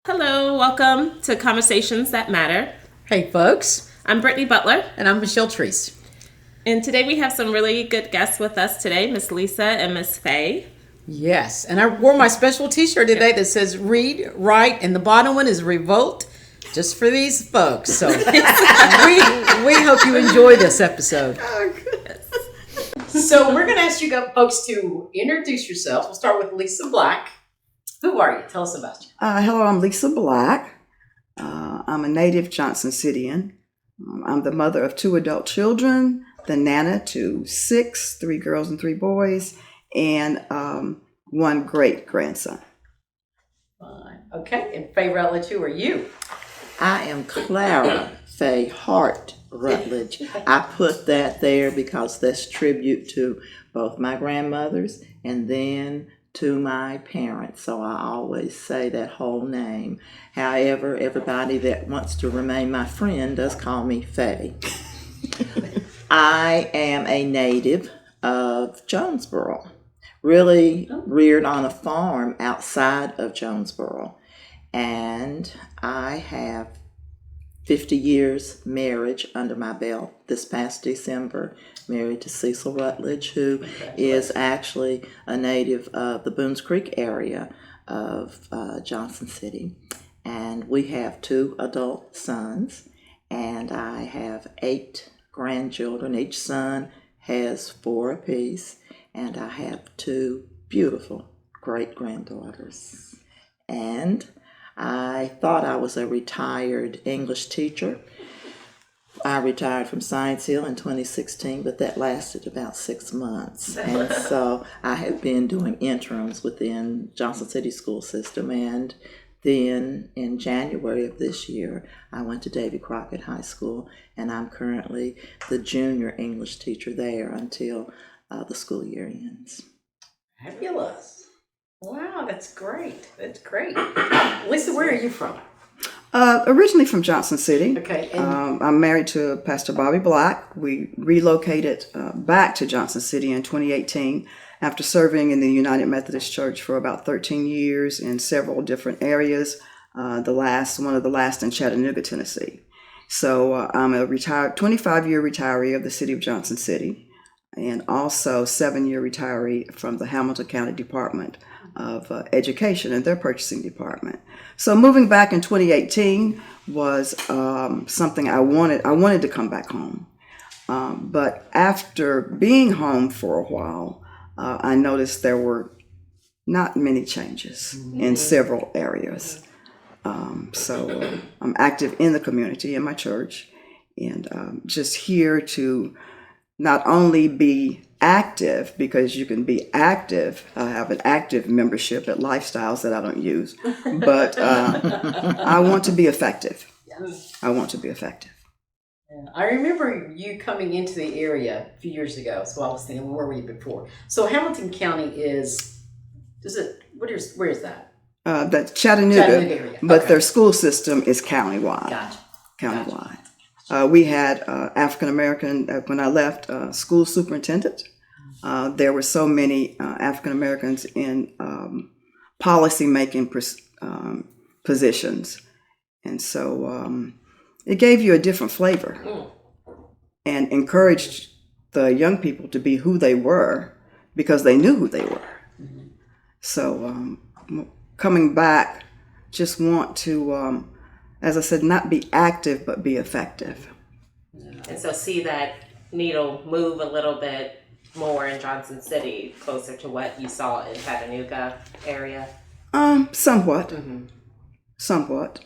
Hello, welcome to Conversations That Matter. Hey folks, I'm Brittany Butler, and I'm Michelle Treese. and today we have some really good guests with us today, Miss Lisa and Miss Faye. Yes, and I wore my special t-shirt today that says read, write, and the bottom one is revolt, just for these folks. So we hope you enjoy this episode. Oh, goodness. So we're going to ask you folks to introduce yourselves. We'll start with Lisa Black. Who are you? Tell us about you. Hello, I'm Lisa Black. I'm a native Johnson Cityan. I'm the mother of 2 adult children, the nana to 6, 3 girls and 3 boys, and 1 great-grandson. Fine. Okay, and Fay Rutledge, who are you? I am Clara Fay Rutledge. I put that there because that's tribute to both my grandmothers and then to my parents. So I always say that whole name. However, everybody that wants to remain my friend does call me Faye. I am a native of Jonesborough, really reared on a farm outside of Jonesborough. And I have 50 years marriage under my belt this past December, married to Cecil Rutledge, who is actually a native of the Boones Creek area of Johnson City. And we have 2 adult sons, and I have 8 grandchildren. Each son has 4 apiece, and I have 2 beautiful great-granddaughters. And I thought I was a retired English teacher. I retired from Science Hill in 2016, but that lasted about 6 months. And so I have been doing interims within Johnson City school system. And then in January of this year, I went to Davy Crockett High School, and I'm currently the junior English teacher there until the school year ends. Fabulous. Wow, that's great. That's great. Lisa, where are you from? Originally from Johnson City. Okay. I'm married to Pastor Bobby Black. We relocated back to Johnson City in 2018 after serving in the United Methodist Church for about 13 years in several different areas, one of the last in Chattanooga, Tennessee. So I'm a 25-year retiree of the city of Johnson City, and also 7-year retiree from the Hamilton County Department of Education and their purchasing department. So moving back in 2018 was something I wanted to come back home. But after being home for a while, I noticed there were not many changes in several areas. So I'm active in the community, in my church, and just here to not only be active, because you can be active. I have an active membership at Lifestyles that I don't use, but I want to be effective. Yes. I want to be effective. Yeah. I remember you coming into the area a few years ago, so I was thinking, where were you before? So Hamilton County where is that? That's Chattanooga area. but Okay. their school system is countywide. Gotcha. Countywide. We had African American, when I left, school superintendent. There were so many African Americans in policy making positions. And so it gave you a different flavor and encouraged the young people to be who they were because they knew who they were. So coming back, just want to, as I said, not be active, but be effective. And so see that needle move a little bit more in Johnson City, closer to what you saw in Chattanooga area? Somewhat. Somewhat.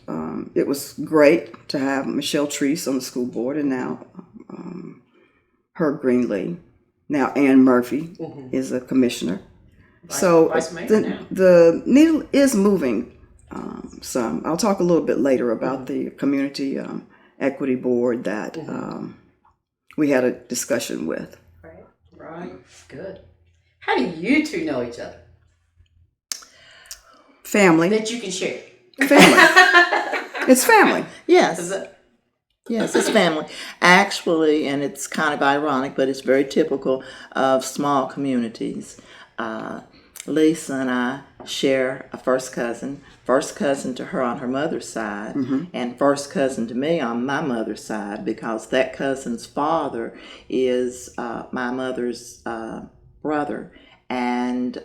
It was great to have Michelle Treese on the school board, and now Herb Greenlee. Now Ann Murphy is a commissioner. Vice Mayor now. The needle is moving some. I'll talk a little bit later about the community equity board that we had a discussion with. Right. Good. How do you 2 know each other? Family. That you can share. Family. It's family. Yes. Is it? Yes, it's family. Actually, and it's kind of ironic, but it's very typical of small communities. Lisa and I share a first cousin to her on her mother's side, and first cousin to me on my mother's side, because that cousin's father is my mother's brother. And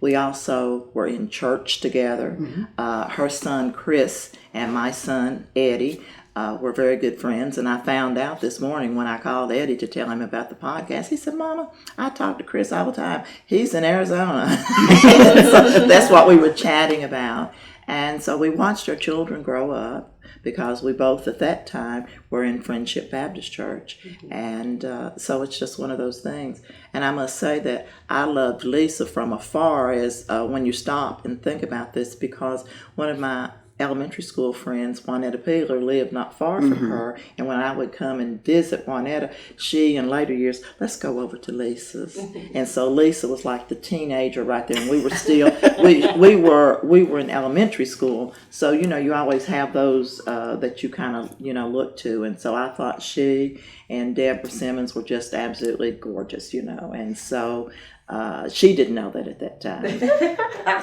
we also were in church together. Her son Chris and my son Eddie were very good friends, and I found out this morning when I called Eddie to tell him about the podcast. He said, "Mama, I talk to Chris all the time. He's in Arizona." So that's what we were chatting about. And so we watched our children grow up, because we both at that time were in Friendship Baptist Church. And so it's just one of those things. And I must say that I loved Lisa from afar, as when you stop and think about this, because one of my elementary school friends, Juanetta Peeler, lived not far from her. And when I would come and visit Juanetta, she, in later years, let's go over to Lisa's. And so Lisa was like the teenager right there, and we were still, we were in elementary school. So, you always have those that you kind of, look to. And so I thought she and Deborah Simmons were just absolutely gorgeous, and so she didn't know that at that time,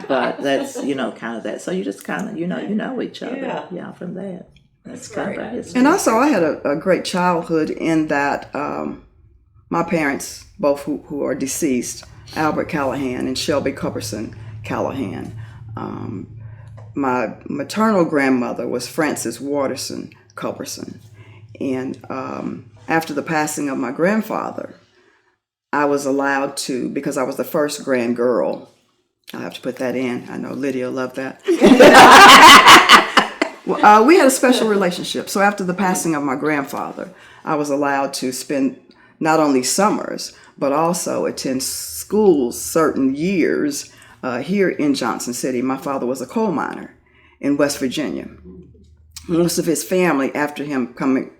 but that's kind of that. So you just kind of you know each other, from that. That's kind of history. And also, I had a great childhood in that my parents, both who are deceased, Albert Callahan and Shelby Culberson Callahan. My maternal grandmother was Frances Watterson Culberson, and after the passing of my grandfather, I was allowed to, because I was the first grand girl. I have to put that in. I know Lydia loved that. Well, we had a special relationship. So after the passing of my grandfather, I was allowed to spend not only summers, but also attend schools certain years here in Johnson City. My father was a coal miner in West Virginia. Most of his family, after him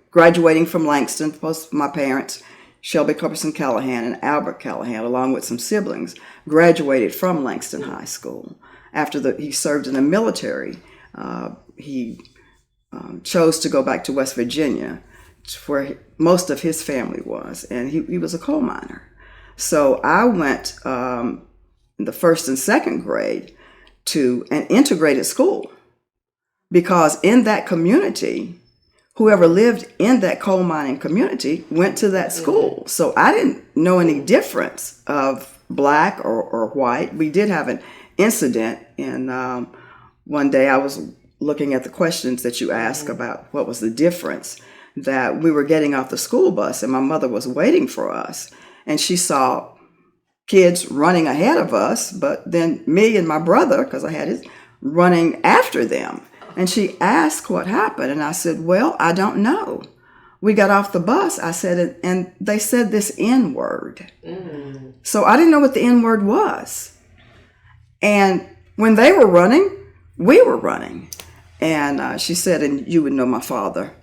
graduating from Langston, both my parents, Shelby Culberson Callahan and Albert Callahan, along with some siblings, graduated from Langston High School. After he served in the military, he chose to go back to West Virginia, where most of his family was, and he was a coal miner. So I went in the first and second grade to an integrated school, because in that community, whoever lived in that coal mining community went to that school. So I didn't know any difference of black or white. We did have an incident, and one day I was looking at the questions that you asked about what was the difference, that we were getting off the school bus and my mother was waiting for us, and she saw kids running ahead of us, but then me and my brother, because I had his, running after them. And she asked what happened, and I said, "Well, I don't know. We got off the bus," I said, and they said this N-word. So I didn't know what the N-word was. And when they were running, we were running. And she said, "And you would know my father."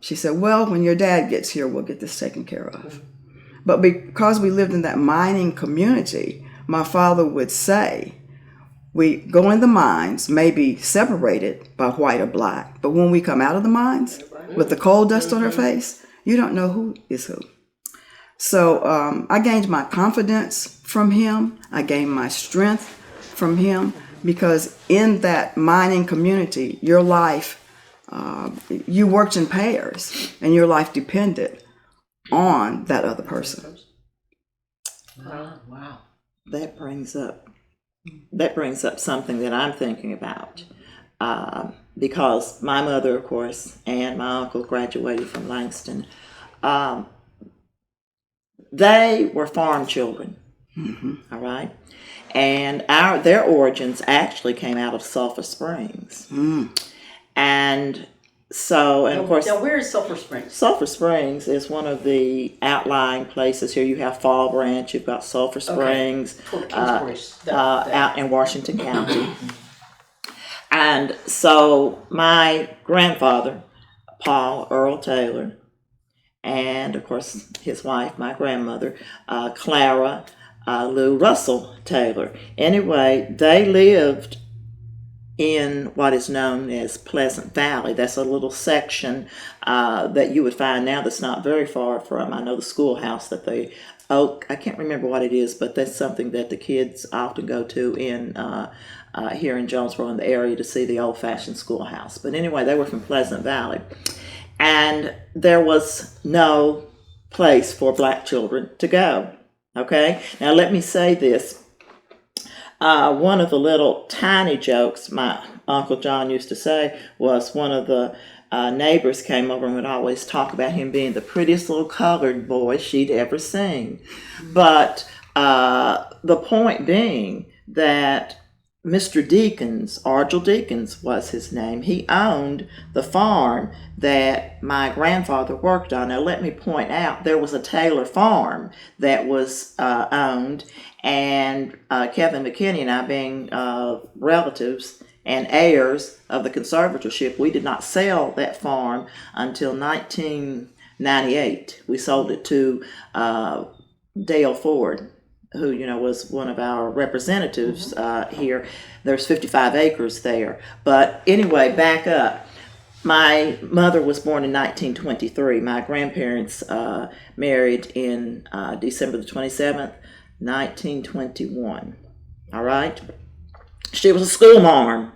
She said, "Well, when your dad gets here, we'll get this taken care of." But because we lived in that mining community, my father would say, we go in the mines, maybe separated by white or black, but when we come out of the mines with the coal dust on our face, you don't know who is who. So I gained my confidence from him. I gained my strength from him, because in that mining community, your life, you worked in pairs, and your life depended on that other person. Wow. That brings up something that I'm thinking about, because my mother, of course, and my uncle graduated from Langston. They were farm children, all right? And their origins actually came out of Sulphur Springs. And so, and of course... Now, where is Sulphur Springs? Sulphur Springs is one of the outlying places here. You have Fall Branch, you've got Sulphur Springs, out in Washington County. And so my grandfather, Paul Earl Taylor, and of course his wife, my grandmother, Clara Lou Russell Taylor. Anyway, they lived in what is known as Pleasant Valley. That's a little section that you would find now that's not very far from, I know, the schoolhouse that they, I can't remember what it is, but that's something that the kids often go to in here in Jonesborough in the area to see the old-fashioned schoolhouse. But anyway, they were from Pleasant Valley. And there was no place for black children to go. Okay? Now let me say this. One of the little tiny jokes my Uncle John used to say was one of the neighbors came over and would always talk about him being the prettiest little colored boy she'd ever seen. But the point being that Mr. Deakins, Argel Deakins was his name, he owned the farm that my grandfather worked on. Now let me point out, there was a Taylor farm that was owned, and Kevin McKinney and I, being relatives and heirs of the conservatorship, we did not sell that farm until 1998. We sold it to Dale Ford, who, you know, was one of our representatives here. There's 55 acres there. But anyway, back up. My mother was born in 1923. My grandparents married in December the 27th, 1921. All right? She was a schoolmarm.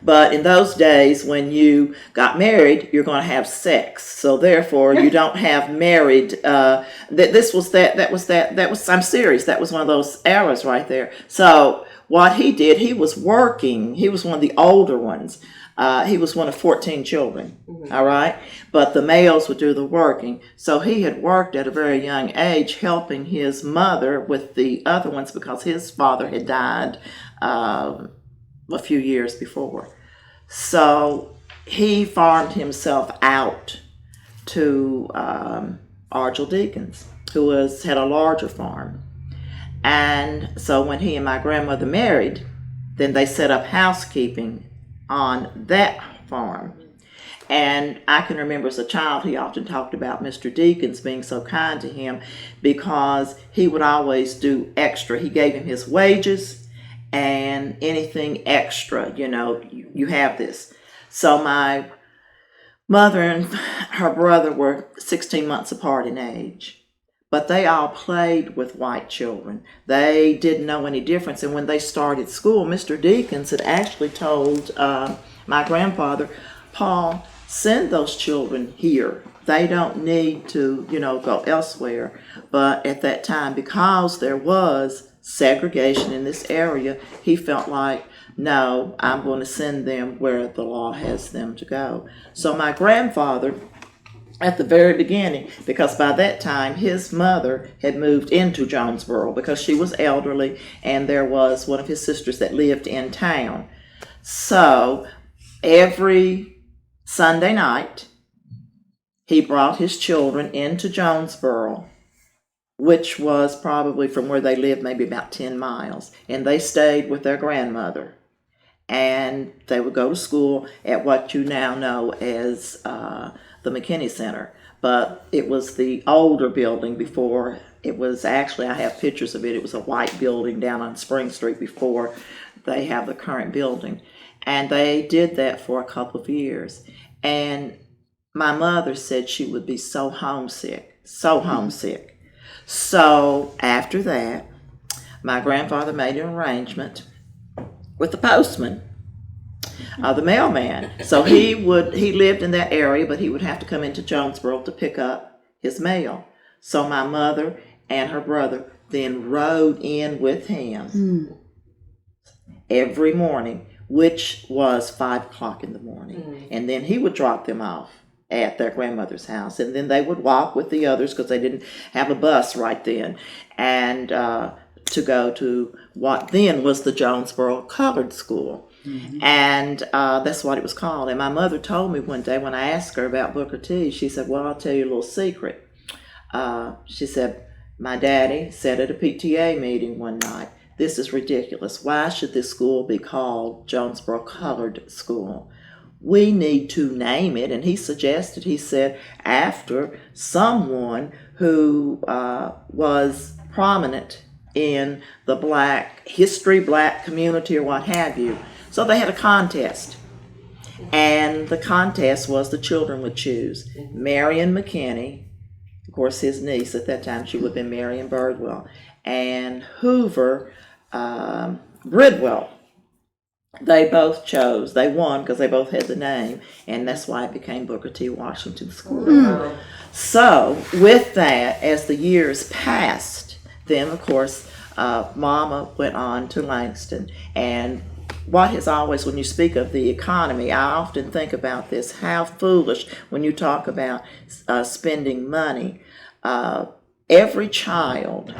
But in those days, when you got married, you're going to have sex. So therefore, you don't have married. I'm serious. That was one of those eras right there. So what he did, he was working. He was one of the older ones. He was one of 14 children. Mm-hmm. All right. But the males would do the working. So he had worked at a very young age, helping his mother with the other ones because his father had died a few years before. So he farmed himself out to Argel Deakins, who had a larger farm. And so when he and my grandmother married, then they set up housekeeping on that farm. And I can remember as a child, he often talked about Mr. Deakins being so kind to him because he would always do extra. He gave him his wages and anything extra, you know, you have this. So my mother and her brother were 16 months apart in age, but they all played with white children. They didn't know any difference. And when they started school, Mr. Deakins had actually told my grandfather, Paul, send those children here. They don't need to, you know, go elsewhere. But at that time, because there was segregation in this area, he felt like, no, I'm going to send them where the law has them to go. So my grandfather, at the very beginning, because by that time his mother had moved into Jonesborough because she was elderly and there was one of his sisters that lived in town. So every Sunday night he brought his children into Jonesborough, which was probably from where they lived maybe about 10 miles. And they stayed with their grandmother. And they would go to school at what you now know as the McKinney Center. But it was the older building before. It was actually, I have pictures of it. It was a white building down on Spring Street before they have the current building. And they did that for a couple of years. And my mother said she would be so homesick, so homesick. So after that, my grandfather made an arrangement with the postman, the mailman. So he lived in that area, but he would have to come into Jonesborough to pick up his mail. So my mother and her brother then rode in with him every morning, which was 5 o'clock in the morning. And then he would drop them off at their grandmother's house, and then they would walk with the others because they didn't have a bus right then, and to go to what then was the Jonesborough Colored School. And that's what it was called. And my mother told me one day when I asked her about Booker T, she said, well, I'll tell you a little secret. She said, my daddy said at a PTA meeting one night, this is ridiculous. Why should this school be called Jonesborough Colored School? We need to name it. And he suggested, he said, after someone who was prominent in the black community or what have you. So they had a contest. And the contest was the children would choose Marion McKinney, of course his niece at that time, she would have been Marion Birdwell, and Hoover Bridwell. They both chose. They won because they both had the name, and that's why it became Booker T. Washington School. So with that, as the years passed, then of course Mama went on to Langston. And what has always, when you speak of the economy, I often think about this, how foolish when you talk about spending money. Every child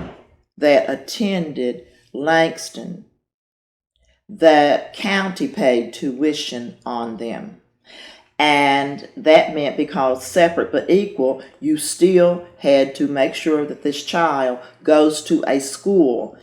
that attended Langston, the county paid tuition on them. And that meant, because separate but equal, you still had to make sure that this child goes to a school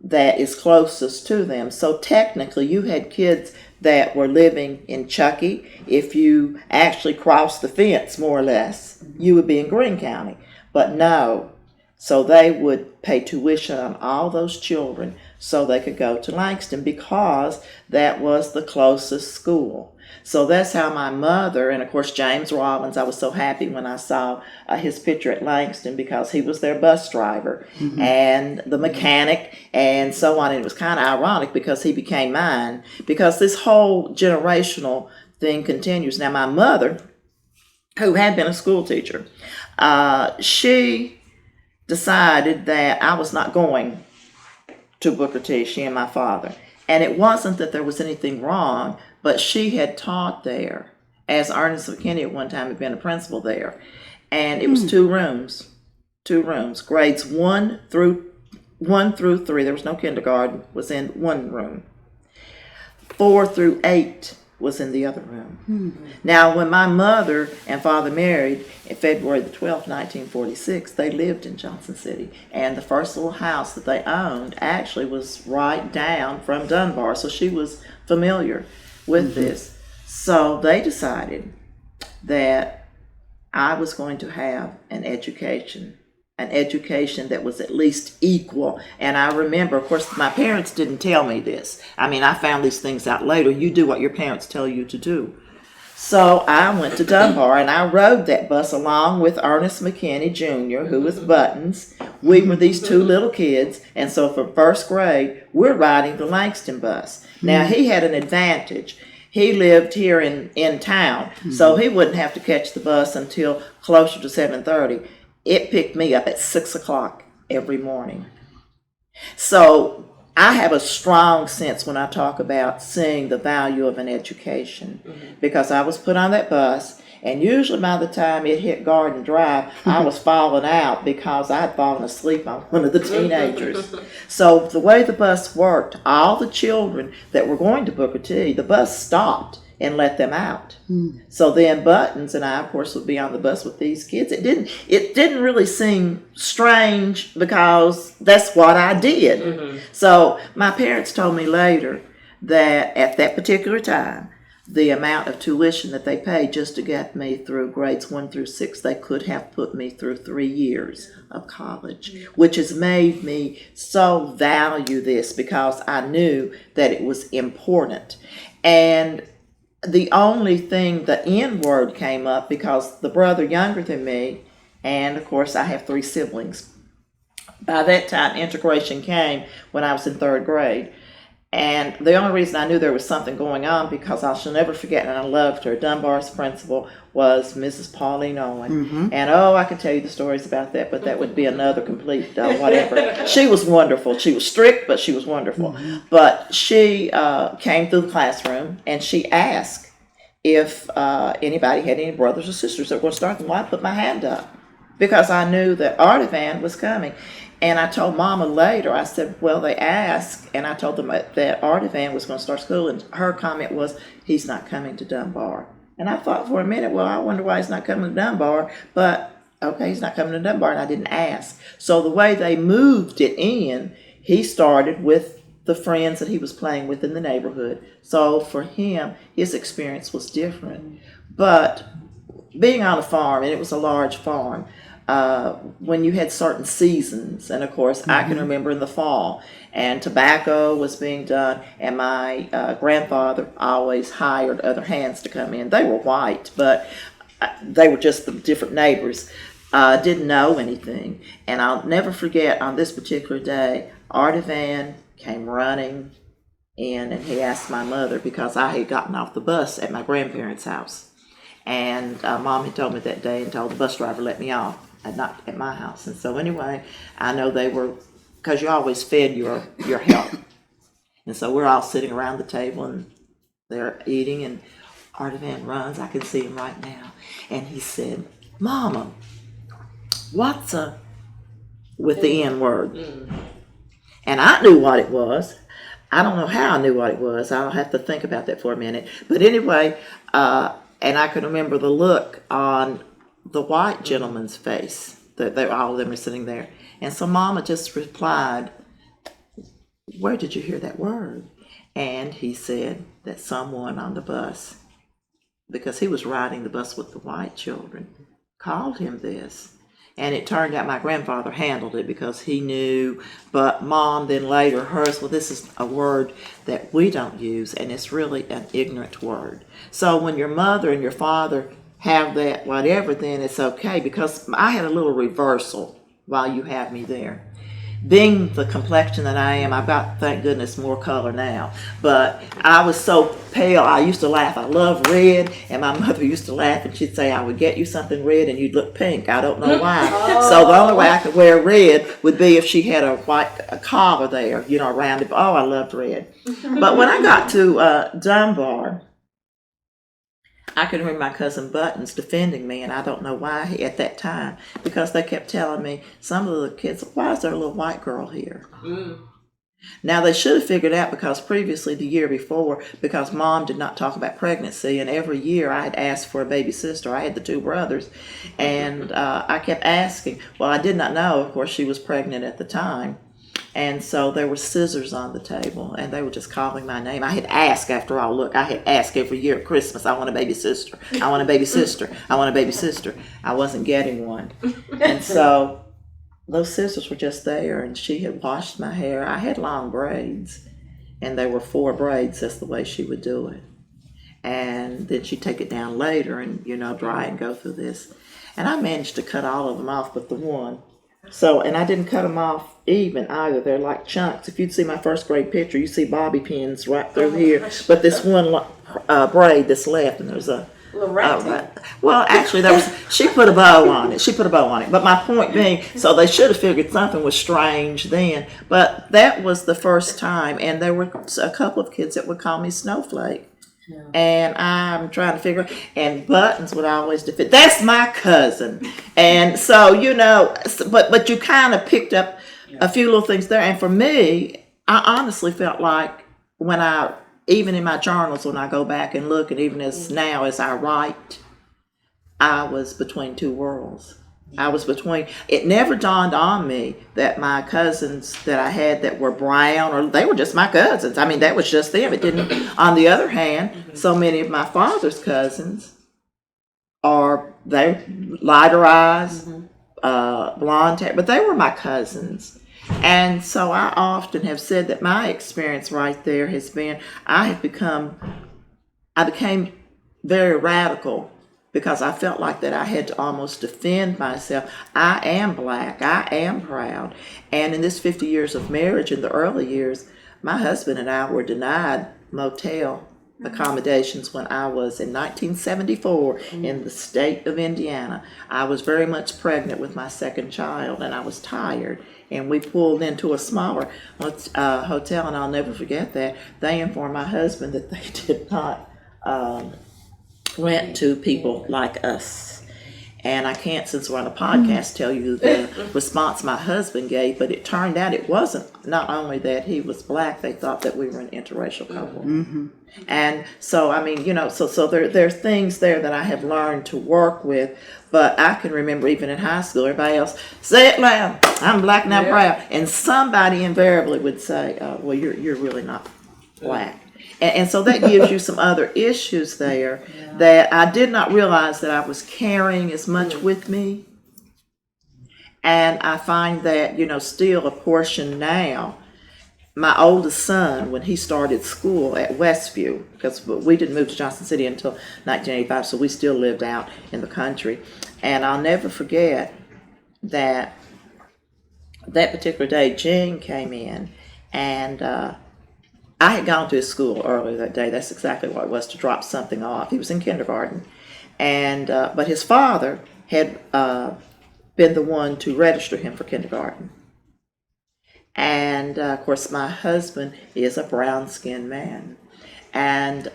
that is closest to them. So technically you had kids that were living in Chuckey. If you actually crossed the fence, more or less, you would be in Greene County. But no. So they would pay tuition on all those children so they could go to Langston, because that was the closest school. So that's how my mother, and of course James Robbins, I was so happy when I saw his picture at Langston, because he was their bus driver and the mechanic and so on. And it was kind of ironic because he became mine, because this whole generational thing continues. Now my mother, who had been a school teacher, she decided that I was not going to Booker T, she and my father. And it wasn't that there was anything wrong, but she had taught there, as Ernest McKinney at one time had been a principal there. And it was two rooms, grades 1 through 3, there was no kindergarten, was in one room. 4 through 8 was in the other room. Now, when my mother and father married in February the 12th, 1946, they lived in Johnson City. And the first little house that they owned actually was right down from Dunbar. So she was familiar with this. So they decided that I was going to have an education that was at least equal. And I remember, of course, my parents didn't tell me this. I mean, I found these things out later. You do what your parents tell you to do. So I went to Dunbar, and I rode that bus along with Ernest McKinney Jr., who was Buttons. We were these two little kids, and so for first grade, we're riding the Langston bus. Now, he had an advantage. He lived here in town, so he wouldn't have to catch the bus until closer to 7:30. It picked me up at 6 o'clock every morning. So I have a strong sense when I talk about seeing the value of an education, because I was put on that bus, and usually by the time it hit Garden Drive, I was falling out because I had fallen asleep on one of the teenagers. So the way the bus worked, all the children that were going to Booker T, the bus stopped and let them out. So then Buttons and I, of course, would be on the bus with these kids. It didn't really seem strange because that's what I did. So my parents told me later that at that particular time, the amount of tuition that they paid just to get me through grades 1 through 6, they could have put me through 3 years of college, which has made me so value this, because I knew that it was important. And the only thing, the N word came up because the brother younger than me, and of course I have 3 siblings. By that time, integration came when I was in 3rd grade. And the only reason I knew there was something going on, because I shall never forget, and I loved her, Dunbar's principal was Mrs. Pauline Owen. And I could tell you the stories about that, but that would be another complete whatever. She was wonderful. She was strict, but she was wonderful. But she came through the classroom, and she asked if anybody had any brothers or sisters that were going to start them. Well, I put my hand up because I knew that Artavan was coming. And I told Mama later, I said, well, they asked, and I told them that Artavan was going to start school, and her comment was, he's not coming to Dunbar. And I thought for a minute, well, I wonder why he's not coming to Dunbar, but okay, he's not coming to Dunbar, and I didn't ask. So the way they moved it in, he started with the friends that he was playing with in the neighborhood. So for him, his experience was different. But being on a farm, and it was a large farm, when you had certain seasons. And of course, I can remember in the fall, and tobacco was being done, and my grandfather always hired other hands to come in. They were white, but they were just the different neighbors. Didn't know anything. And I'll never forget, on this particular day, Artavan came running in, and he asked my mother, because I had gotten off the bus at my grandparents' house. And Mom had told me that day and told the bus driver let me off, not at my house. And so anyway, I know they were, because you always fed your help. And so we're all sitting around the table, and they're eating, and Artavan runs. I can see him right now. And he said, "Mama, what's a," with the N word. And I knew what it was. I don't know how I knew what it was. I'll have to think about that for a minute. But anyway, and I can remember the look on the white gentleman's face. All of them were sitting there. And so Mama just replied, "Where did you hear that word?" And he said that someone on the bus, because he was riding the bus with the white children, called him this. And it turned out my grandfather handled it because he knew, but Mom then later hers, well, this is a word that we don't use, and it's really an ignorant word. So when your mother and your father have that whatever, then it's okay, because I had a little reversal while you have me there. Being the complexion that I am, I've got, thank goodness, more color now. But I was so pale, I used to laugh. I love red, and my mother used to laugh, and she'd say, "I would get you something red, and you'd look pink." I don't know why. So the only way I could wear red would be if she had a collar there, around it. Oh, I loved red. But when I got to Dunbar, I could remember my cousin Buttons defending me, and I don't know why at that time, because they kept telling me, some of the kids, "Why is there a little white girl here?" Now, they should have figured out, because previously, the year before, because Mom did not talk about pregnancy, and every year I had asked for a baby sister. I had the two brothers, and I kept asking. Well, I did not know, of course, she was pregnant at the time. And so there were scissors on the table, and they were just calling my name. I had asked, after all, look, I had asked every year at Christmas, "I want a baby sister. I want a baby sister. I want a baby sister." I wasn't getting one. And so those scissors were just there, and she had washed my hair. I had long braids, and there were 4 braids. That's the way she would do it. And then she'd take it down later and, dry and go through this. And I managed to cut all of them off but the one. So, and I didn't cut them off even either. They're like chunks. If you'd see my first grade picture, you see bobby pins right through here. But this one braid that's left, and there's a well, actually, she put a bow on it. But my point being, so they should have figured something was strange then. But that was the first time, and there were a couple of kids that would call me Snowflake. Yeah. And I'm trying to figure out, and Buttons would always defend, "That's my cousin." And so, but you kind of picked up a few little things there. And for me, I honestly felt like when even in my journals, when I go back and look, and even as now as I write, I was between two worlds. It never dawned on me that my cousins that I had that were brown, or they were just my cousins. I mean, that was just them. It didn't. On the other hand, so many of my father's cousins they lighter eyes, blonde hair, but they were my cousins. And so I often have said that my experience right there has been, I became very radical, because I felt like that I had to almost defend myself. I am black. I am proud. And in this 50 years of marriage, in the early years, my husband and I were denied motel accommodations when I was in 1974 in the state of Indiana. I was very much pregnant with my second child, and I was tired. And we pulled into a smaller hotel, and I'll never forget that. They informed my husband that they did not rent to people like us. And I can't, since we're on a podcast, tell you the response my husband gave, but it turned out it wasn't not only that he was black, they thought that we were an interracial couple. Mm-hmm. And so, I mean, so there are things there that I have learned to work with, but I can remember even in high school, everybody else, "Say it loud, I'm black and I'm proud." And somebody invariably would say, "Well, you're really not black." And so that gives you some other issues there that I did not realize that I was carrying as much with me. And I find that, still a portion now. My oldest son, when he started school at Westview, because we didn't move to Johnson City until 1985, so we still lived out in the country. And I'll never forget that particular day, Jean came in, and I had gone to his school earlier that day. That's exactly what it was, to drop something off. He was in kindergarten. And but his father had been the one to register him for kindergarten. And of course, my husband is a brown-skinned man. And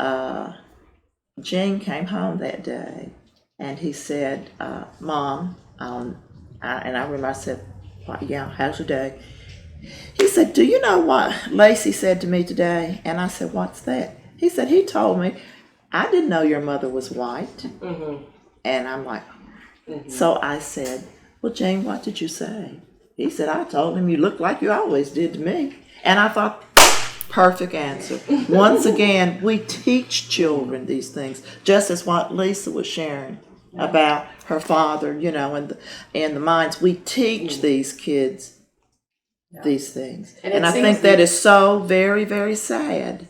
Gene came home that day, and he said, Mom, and I remember I said, yeah, how's your day? He said, do you know what Lacey said to me today? And I said, what's that? He said, he told me, I didn't know your mother was white. Mm-hmm. And I'm like, So I said, well, Jane, what did you say? He said, I told him you looked like you always did to me. And I thought, perfect answer. Once again, we teach children these things, just as what Lisa was sharing about her father, and the minds. We teach these kids these things. And I think that is so very, very sad.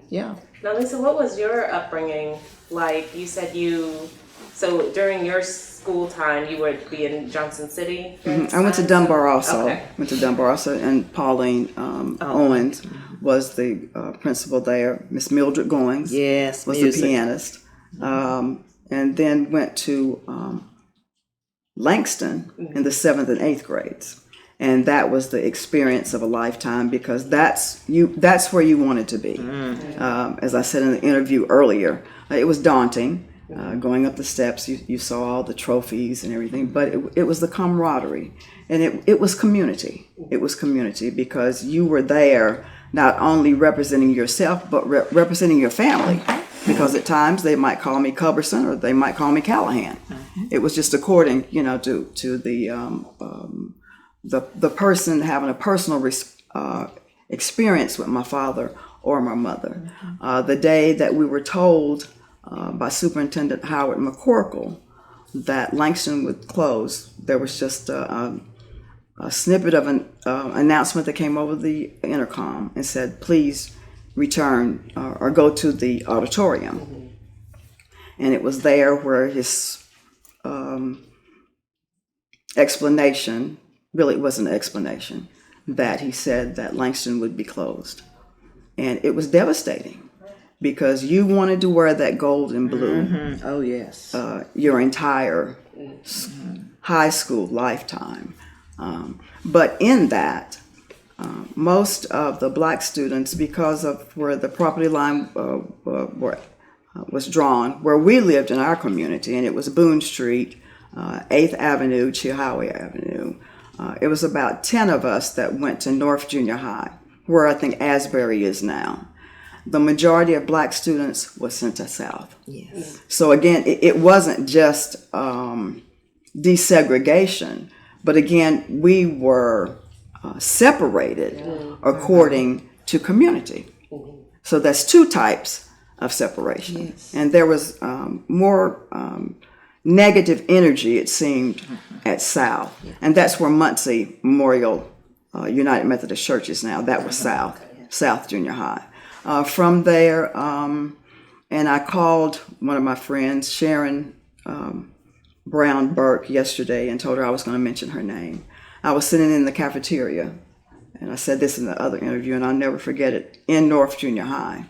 Yeah. Now, Lisa, what was your upbringing like? You said so during your school time, you would be in Johnson City? I went to Dunbar also. Okay. Went to Dunbar also, and Pauline Owens was the principal there. Miss Mildred Goings was music. the pianist. And then went to Langston in the 7th and 8th grades. And that was the experience of a lifetime, because that's where you wanted to be. As I said in the interview earlier, it was daunting. Going up the steps, you saw all the trophies and everything, but it was the camaraderie, and it was community. It was community, because you were there not only representing yourself, but representing your family, because at times they might call me Culberson or they might call me Callahan. It was just according, to the person having a personal experience with my father or my mother. The day that we were told by Superintendent Howard McCorkle that Langston would close, there was just a snippet of an announcement that came over the intercom and said, please return or go to the auditorium. And it was there where his explanation, really it was an explanation, that he said that Langston would be closed. And it was devastating, because you wanted to wear that gold and blue. Oh, yes. Your entire high school lifetime. But in that, most of the black students, because of where the property line was drawn, where we lived in our community, and it was Boone Street, 8th Avenue, Chihuahua Avenue. It was about 10 of us that went to North Junior High, where I think Asbury is now. The majority of black students was sent to South. Yes. So again, it wasn't just desegregation, but again, we were separated according to community. So that's two types of separation. Yes. And there was more negative energy, it seemed, at South. And that's where Muncie Memorial United Methodist Church is now. That was South Junior High. From there, and I called one of my friends, Sharon Brown Burke, yesterday and told her I was going to mention her name. I was sitting in the cafeteria, and I said this in the other interview, and I'll never forget it, in North Junior High,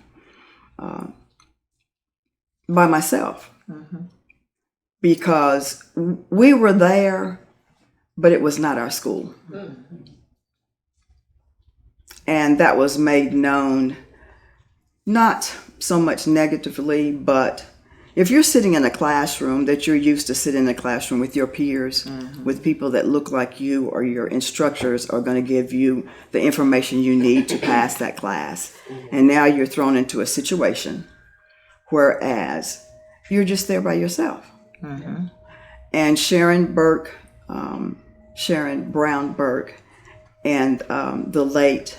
by myself. Because we were there, but it was not our school. And that was made known, not so much negatively, but if you're sitting in a classroom that you're used to sitting in a classroom with your peers, with people that look like you, or your instructors are going to give you the information you need to pass that class. And now you're thrown into a situation whereas you're just there by yourself. And Sharon Brown Burke, and the late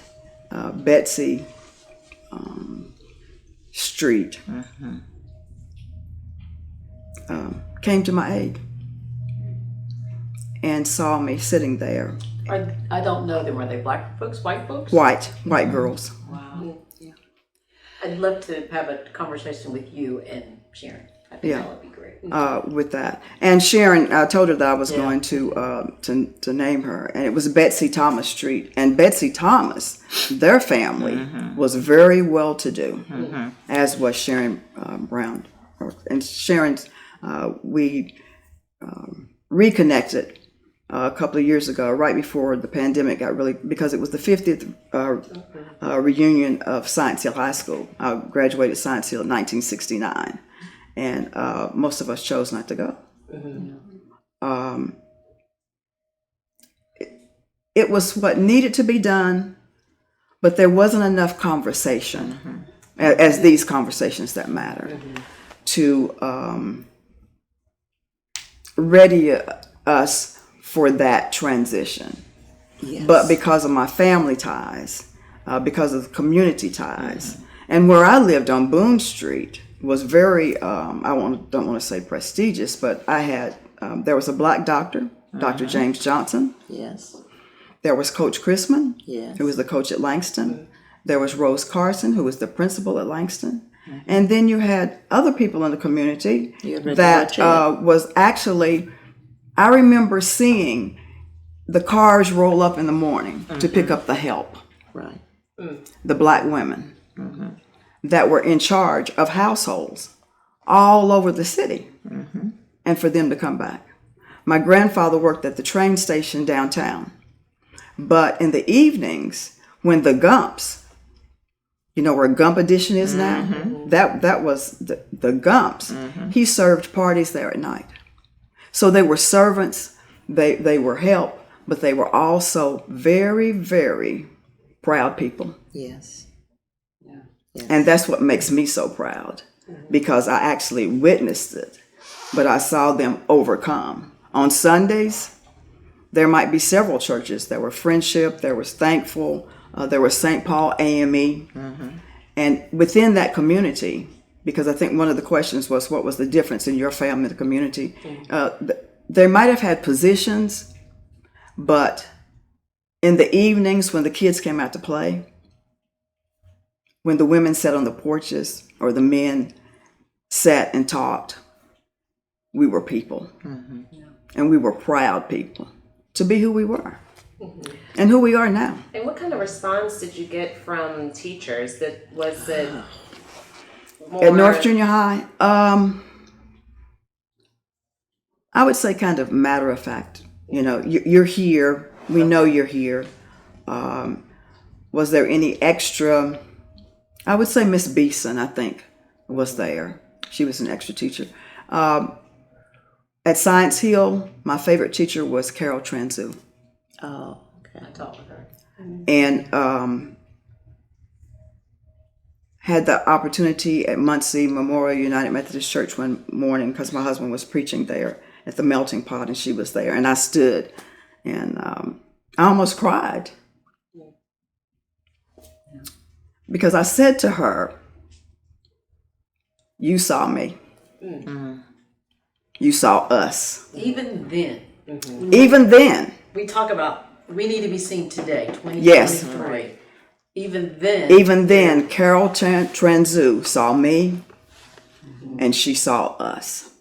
Betsy Street came to my aid. and saw me sitting there. I don't know them. Are they black folks, white folks? White girls. Wow. Yeah. I'd love to have a conversation with you and Sharon. I think Yeah. that would be great. With that. And Sharon, I told her that I was going to name her, and it was Betsy Thomas Street. And Betsy Thomas, their family was very well to do, as was Sharon Brown. And Sharon's, we reconnected a couple of years ago, right before the pandemic got really, because it was the 50th reunion of Science Hill High School. I graduated Science Hill in 1969. And most of us chose not to go. It was what needed to be done, but there wasn't enough conversation, as these conversations that matter, to ready us for that transition. Yes. But because of my family ties, because of the community ties, and where I lived on Boone Street, was very, don't want to say prestigious, but I had, there was a black doctor, Dr. James Johnson. Yes. There was Coach Chrisman, Yes. who was the coach at Langston. There was Rose Carson, who was the principal at Langston. And then you had other people in the community that was actually, I remember seeing the cars roll up in the morning to pick up the help, Right. the black women. That were in charge of households all over the city, and for them to come back. My grandfather worked at the train station downtown, but in the evenings, when the Gumps, you know where Gump Edition is now, that was the Gumps. He served parties there at night. So they were servants, they were help, but they were also very, very proud people. Yes. And that's what makes me so proud, because I actually witnessed it, but I saw them overcome. On Sundays, there might be several churches. There were Friendship, there was Thankful, there was St. Paul AME. And within that community, because I think one of the questions was, what was the difference in your family and the community? They might have had positions, but in the evenings when the kids came out to play, when the women sat on the porches or the men sat and talked, we were people. And we were proud people to be who we were and who we are now. And what kind of response did you get from teachers? That was it more At North Junior High, I would say kind of matter of fact. You know, you're here. We know you're here. Was there any extra? I would say Miss Beeson, I think, was there. She was an extra teacher. At Science Hill, my favorite teacher was Carol Transu. Oh, okay. I talked with her. And had the opportunity at Muncie Memorial United Methodist Church one morning, because my husband was preaching there at the Melting Pot, and she was there. And I stood, and I almost cried. Because I said to her, you saw me. You saw us. Even then, Even then. we talk about we need to be seen today, 2023. Yes. Even then, Carol Transu saw me, and she saw us.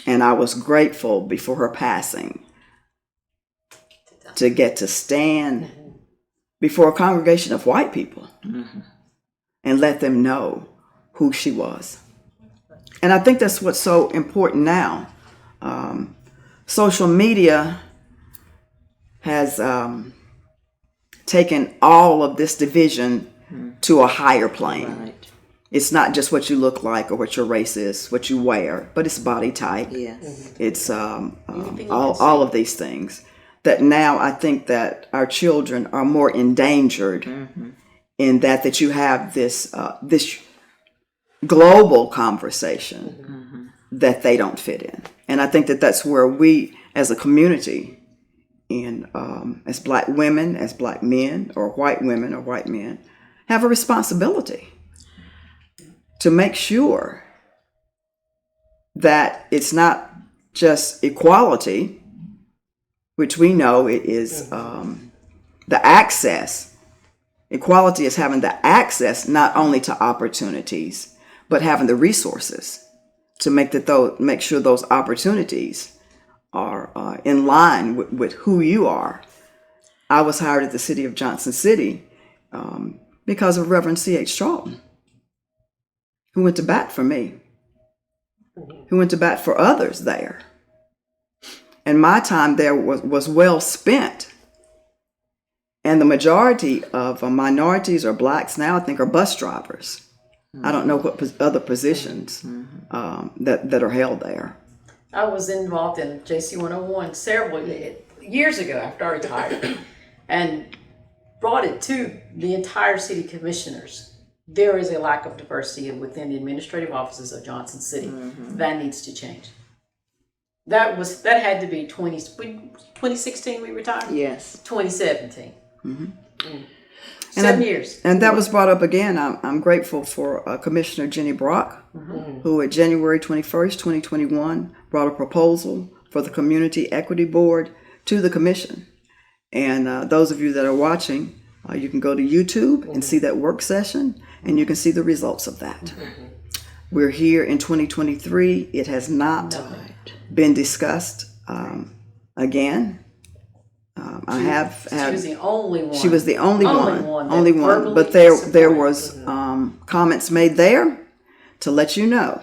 And I was grateful before her passing to get to stand before a congregation of white people and let them know who she was. And I think that's what's so important now. Social media has taken all of this division to a higher plane. Right. It's not just what you look like or what your race is, what you wear, but it's body type. Yes. It's all of these things. That now I think that our children are more endangered in that you have this this global conversation that they don't fit in. And I think that that's where we as a community, and as black women, as black men, or white women or white men, have a responsibility to make sure that it's not just equality, which we know it is the access. Equality is having the access not only to opportunities, but having the resources to make sure those opportunities are in line with who you are. I was hired at the city of Johnson City because of Reverend C.H. Charlton, who went to bat for me, who went to bat for others there. And my time there was well spent. And the majority of minorities or blacks now, I think, are bus drivers. I don't know what other positions that are held there. I was involved in JC 101 several years ago after I retired and brought it to the entire city commissioners. There is a lack of diversity within the administrative offices of Johnson City. That needs to change. That had to be 2016 we retired? Yes. 2017. 7 And years. And that was brought up again. I'm grateful for Commissioner Jenny Brock, who at January 21st, 2021, brought a proposal for the Community Equity Board to the Commission. And those of you that are watching, you can go to YouTube and see that work session, and you can see the results of that. We're here in 2023. It has not been discussed again. I have She was the only one. She was the only Only one. one. But there was comments made there to let you know.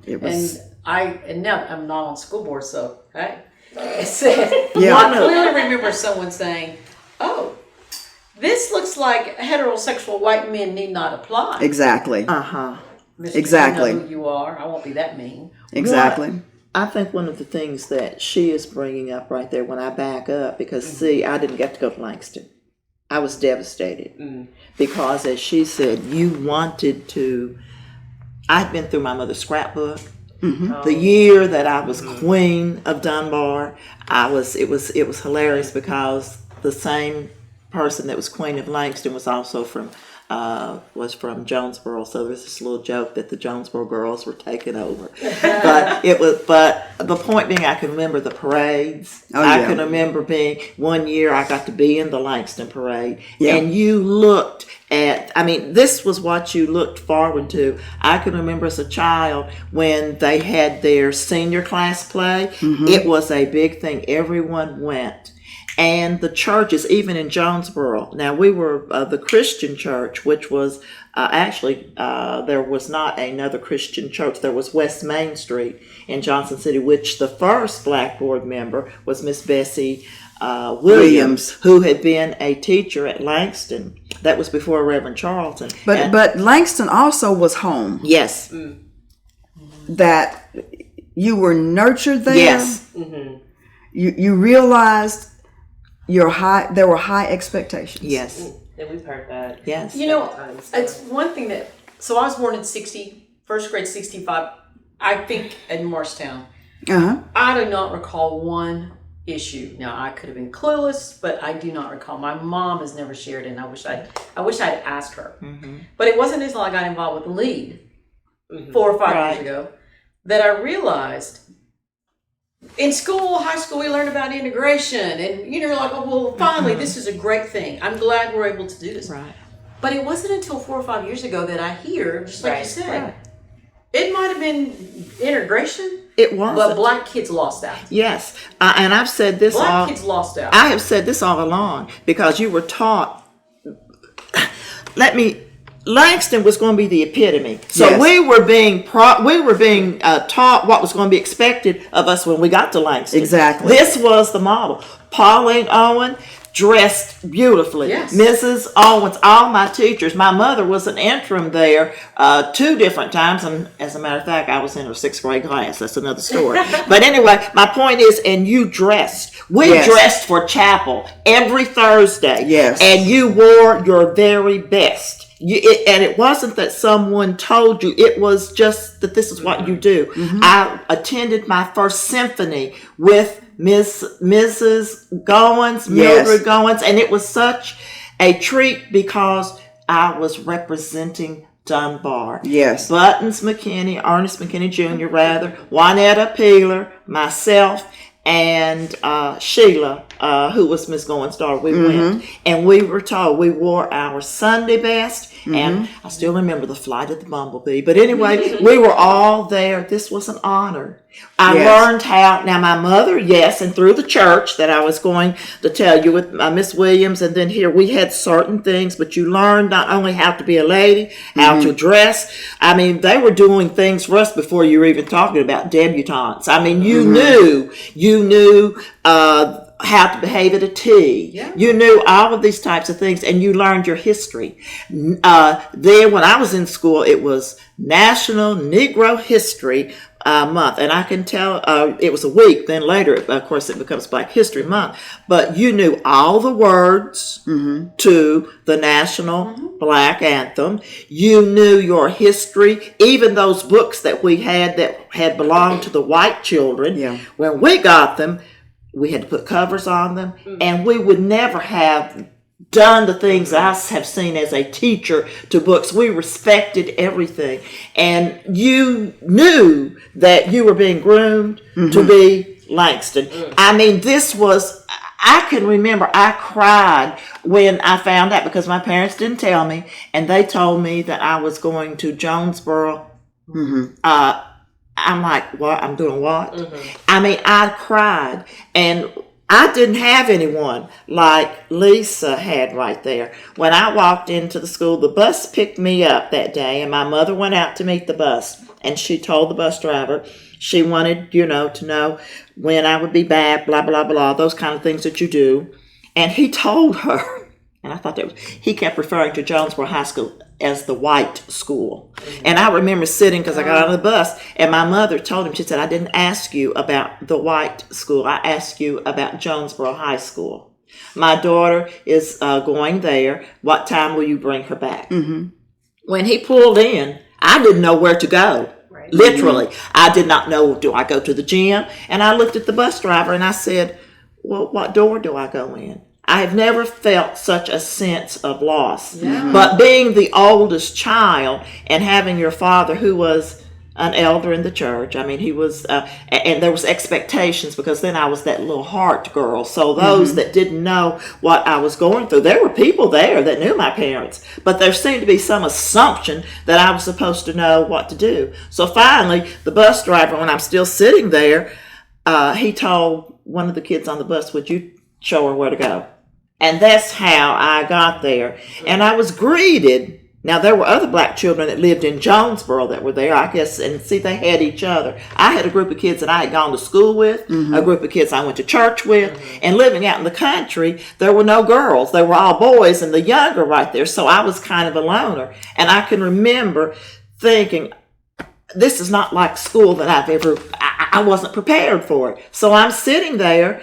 It was. And now I'm not on school board, so hey. It said, Yeah. I clearly remember someone saying, "Oh, this looks like heterosexual white men need not apply." Exactly. Mr. Exactly. You know who you are. I won't be that mean. Exactly. I think one of the things that she is bringing up right there when I back up, because see, I didn't get to go to Langston. I was devastated because, as she said, you wanted to. I'd been through my mother's scrapbook. The year that I was queen of Dunbar, it was hilarious because the same person that was queen of Langston was also from Jonesborough. So there's this little joke that the Jonesborough girls were taking over. But the point being, I can remember the parades. I can remember one year I got to be in the Langston parade, and you looked at, this was what you looked forward to. I can remember as a child when they had their senior class play. It was a big thing. Everyone went. And the churches, even in Jonesborough. Now, we were the Christian church, which was there was not another Christian church. There was West Main Street in Johnson City, which the first Black Board member was Miss Bessie Williams, who had been a teacher at Langston. That was before Reverend Charlton. But Langston also was home. Yes. That you were nurtured there. Yes. You realized there were high expectations. Yes. And we've heard that. Yes. You know, it's one thing so I was born in first grade 65, I think, in Morristown. I do not recall one issue. Now, I could have been clueless, but I do not recall. My mom has never shared it, and I wish I'd asked her. But it wasn't until I got involved with the lead 4 or 5 years ago that I realized in school, high school, we learned about integration, and you're like, oh, well, finally, this is a great thing. I'm glad we're able to do this. Right. But it wasn't until 4 or 5 years ago that I hear, just like you said, it might have been integration. It was. But Black kids lost out. Yes. And I've said this Black kids lost out. I have said this all along because you were taught. Langston was going to be the epitome. So we were being taught what was going to be expected of us when we got to Langston. Exactly. This was the model. Pauline Owen dressed beautifully. Yes. Mrs. Owens, all my teachers. My mother was an interim there 2 different times, and as a matter of fact, I was in her 6th grade class. That's another story. But anyway, my point is, and you dressed. We dressed for chapel every Thursday. Yes. And you wore your very best. And it wasn't that someone told you, it was just that this is what you do. I attended my first symphony with Mrs. Goins, Mildred Goins, and it was such a treat because I was representing Dunbar. Yes. Buttons McKinney, Ernest McKinney Jr. rather, Juanetta Peeler, myself, and Sheila, who was Miss Goins' daughter, we went, and we were told we wore our Sunday best, and I still remember the flight of the bumblebee. But anyway, we were all there. This was an honor. I learned how, now my mother, yes, and through the church that I was going to tell you with Miss Williams, and then here we had certain things, but you learned not only how to be a lady, how to dress. I mean, they were doing things for us before you were even talking about debutantes. I mean, you knew how to behave at a tea. Yeah. You knew all of these types of things, and you learned your history. Then when I was in school, it was National Negro History Month, and I can tell it was a week. Then later, of course, it becomes Black History Month. But you knew all the words to the National Black Anthem. You knew your history, even those books that we had that had belonged to the white children. Yeah. When we got them, we had to put covers on them, and we would never have done the things I have seen as a teacher to books. We respected everything, and you knew that you were being groomed to be Langston. I mean, this was, I can remember I cried when I found out, because my parents didn't tell me, and they told me that I was going to Jonesborough. I'm like, what? I'm doing what? I mean, I cried, and I didn't have anyone like Lisa had right there. When I walked into the school, the bus picked me up that day, and my mother went out to meet the bus, and she told the bus driver she wanted, to know when I would be back, blah, blah, blah, those kind of things that you do. And he told her, and I thought he kept referring to Jonesborough High School as the white school. And I remember sitting, because I got on the bus, and my mother told him, she said, I didn't ask you about the white school. I asked you about Jonesborough High School. My daughter is going there. What time will you bring her back? When he pulled in, I didn't know where to go. Right. Literally. I did not know, do I go to the gym? And I looked at the bus driver and I said, well, what door do I go in? I have never felt such a sense of loss. Yeah. But being the oldest child and having your father, who was an elder in the church, I mean, he was, and there was expectations, because then I was that little heart girl. So those that didn't know what I was going through, there were people there that knew my parents, but there seemed to be some assumption that I was supposed to know what to do. So finally, the bus driver, when I'm still sitting there, he told one of the kids on the bus, would you show her where to go? And that's how I got there. And I was greeted. Now, there were other black children that lived in Jonesborough that were there, I guess, and see, they had each other. I had a group of kids that I had gone to school with, a group of kids I went to church with, and living out in the country, there were no girls. They were all boys, and the younger right there, so I was kind of a loner. And I can remember thinking, this is not like school that I've ever, I wasn't prepared for it. So I'm sitting there,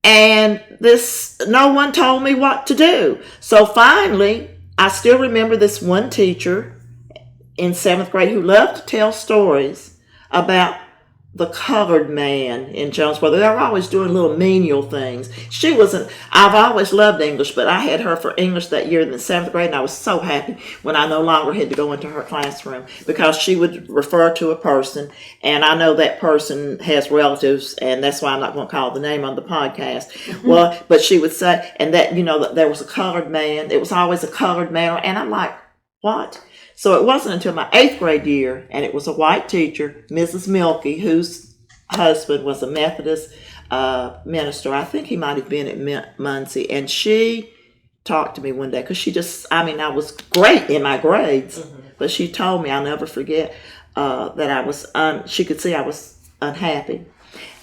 and no one told me what to do. So finally, I still remember this one teacher in 7th grade who loved to tell stories about the colored man in Jonesborough. They were always doing little menial things. I've always loved English, but I had her for English that year in the 7th grade, and I was so happy when I no longer had to go into her classroom, because she would refer to a person, and I know that person has relatives, and that's why I'm not going to call the name on the podcast. Well, but she would say, and that, that there was a colored man. It was always a colored man, and I'm like, what? So it wasn't until my 8th grade year, and it was a white teacher, Mrs. Milky, whose husband was a Methodist minister. I think he might have been at Muncie. And she talked to me one day, because I was great in my grades, but she told me, I'll never forget, that I was, she could see I was unhappy.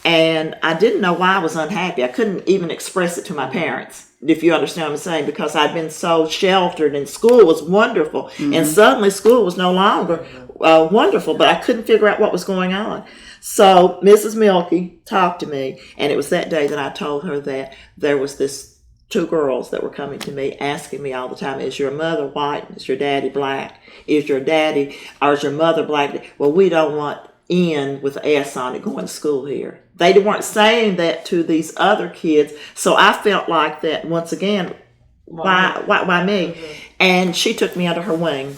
And I didn't know why I was unhappy. I couldn't even express it to my parents, if you understand what I'm saying, because I'd been so sheltered, and school was wonderful. And suddenly school was no longer wonderful, but I couldn't figure out what was going on. So Mrs. Milky talked to me, and it was that day that I told her that there was this 2 girls that were coming to me, asking me all the time, is your mother white? Is your daddy black? Is your daddy, or is your mother black? Well, we don't want N with S on it going to school here. They weren't saying that to these other kids, so I felt like that once again. Why me? And she took me under her wing,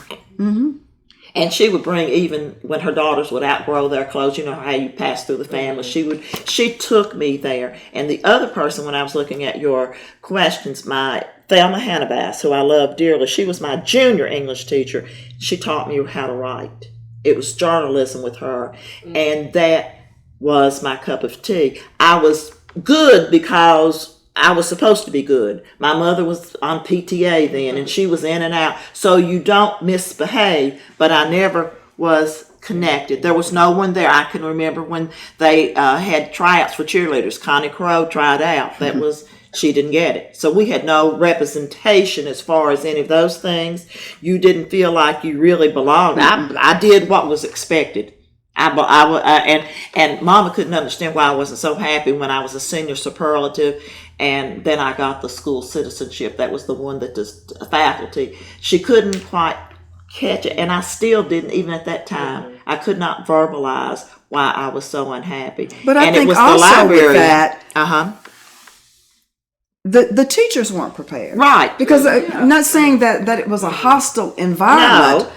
And she would bring, even when her daughters would outgrow their clothes, you know how you pass through the family, she took me there. And the other person, when I was looking at your questions, my Thelma Hannabass, who I love dearly, she was my junior English teacher. She taught me how to write. It was journalism with her. And that was my cup of tea. I was good because I was supposed to be good. My mother was on PTA then, and she was in and out. So you don't misbehave, but I never was connected. There was no one there. I can remember when they had tryouts for cheerleaders. Connie Crow tried out. That was, she didn't get it. So we had no representation as far as any of those things. You didn't feel like you really belonged. I did what was expected. And Mama couldn't understand why I wasn't so happy when I was a senior superlative, and then I got the school citizenship. That was the one that the faculty, she couldn't quite catch it, and I still didn't, even at that time. I could not verbalize why I was so unhappy. But I and think it was also the library, with that, the teachers weren't prepared, right? Because I'm not saying that it was a hostile environment. No.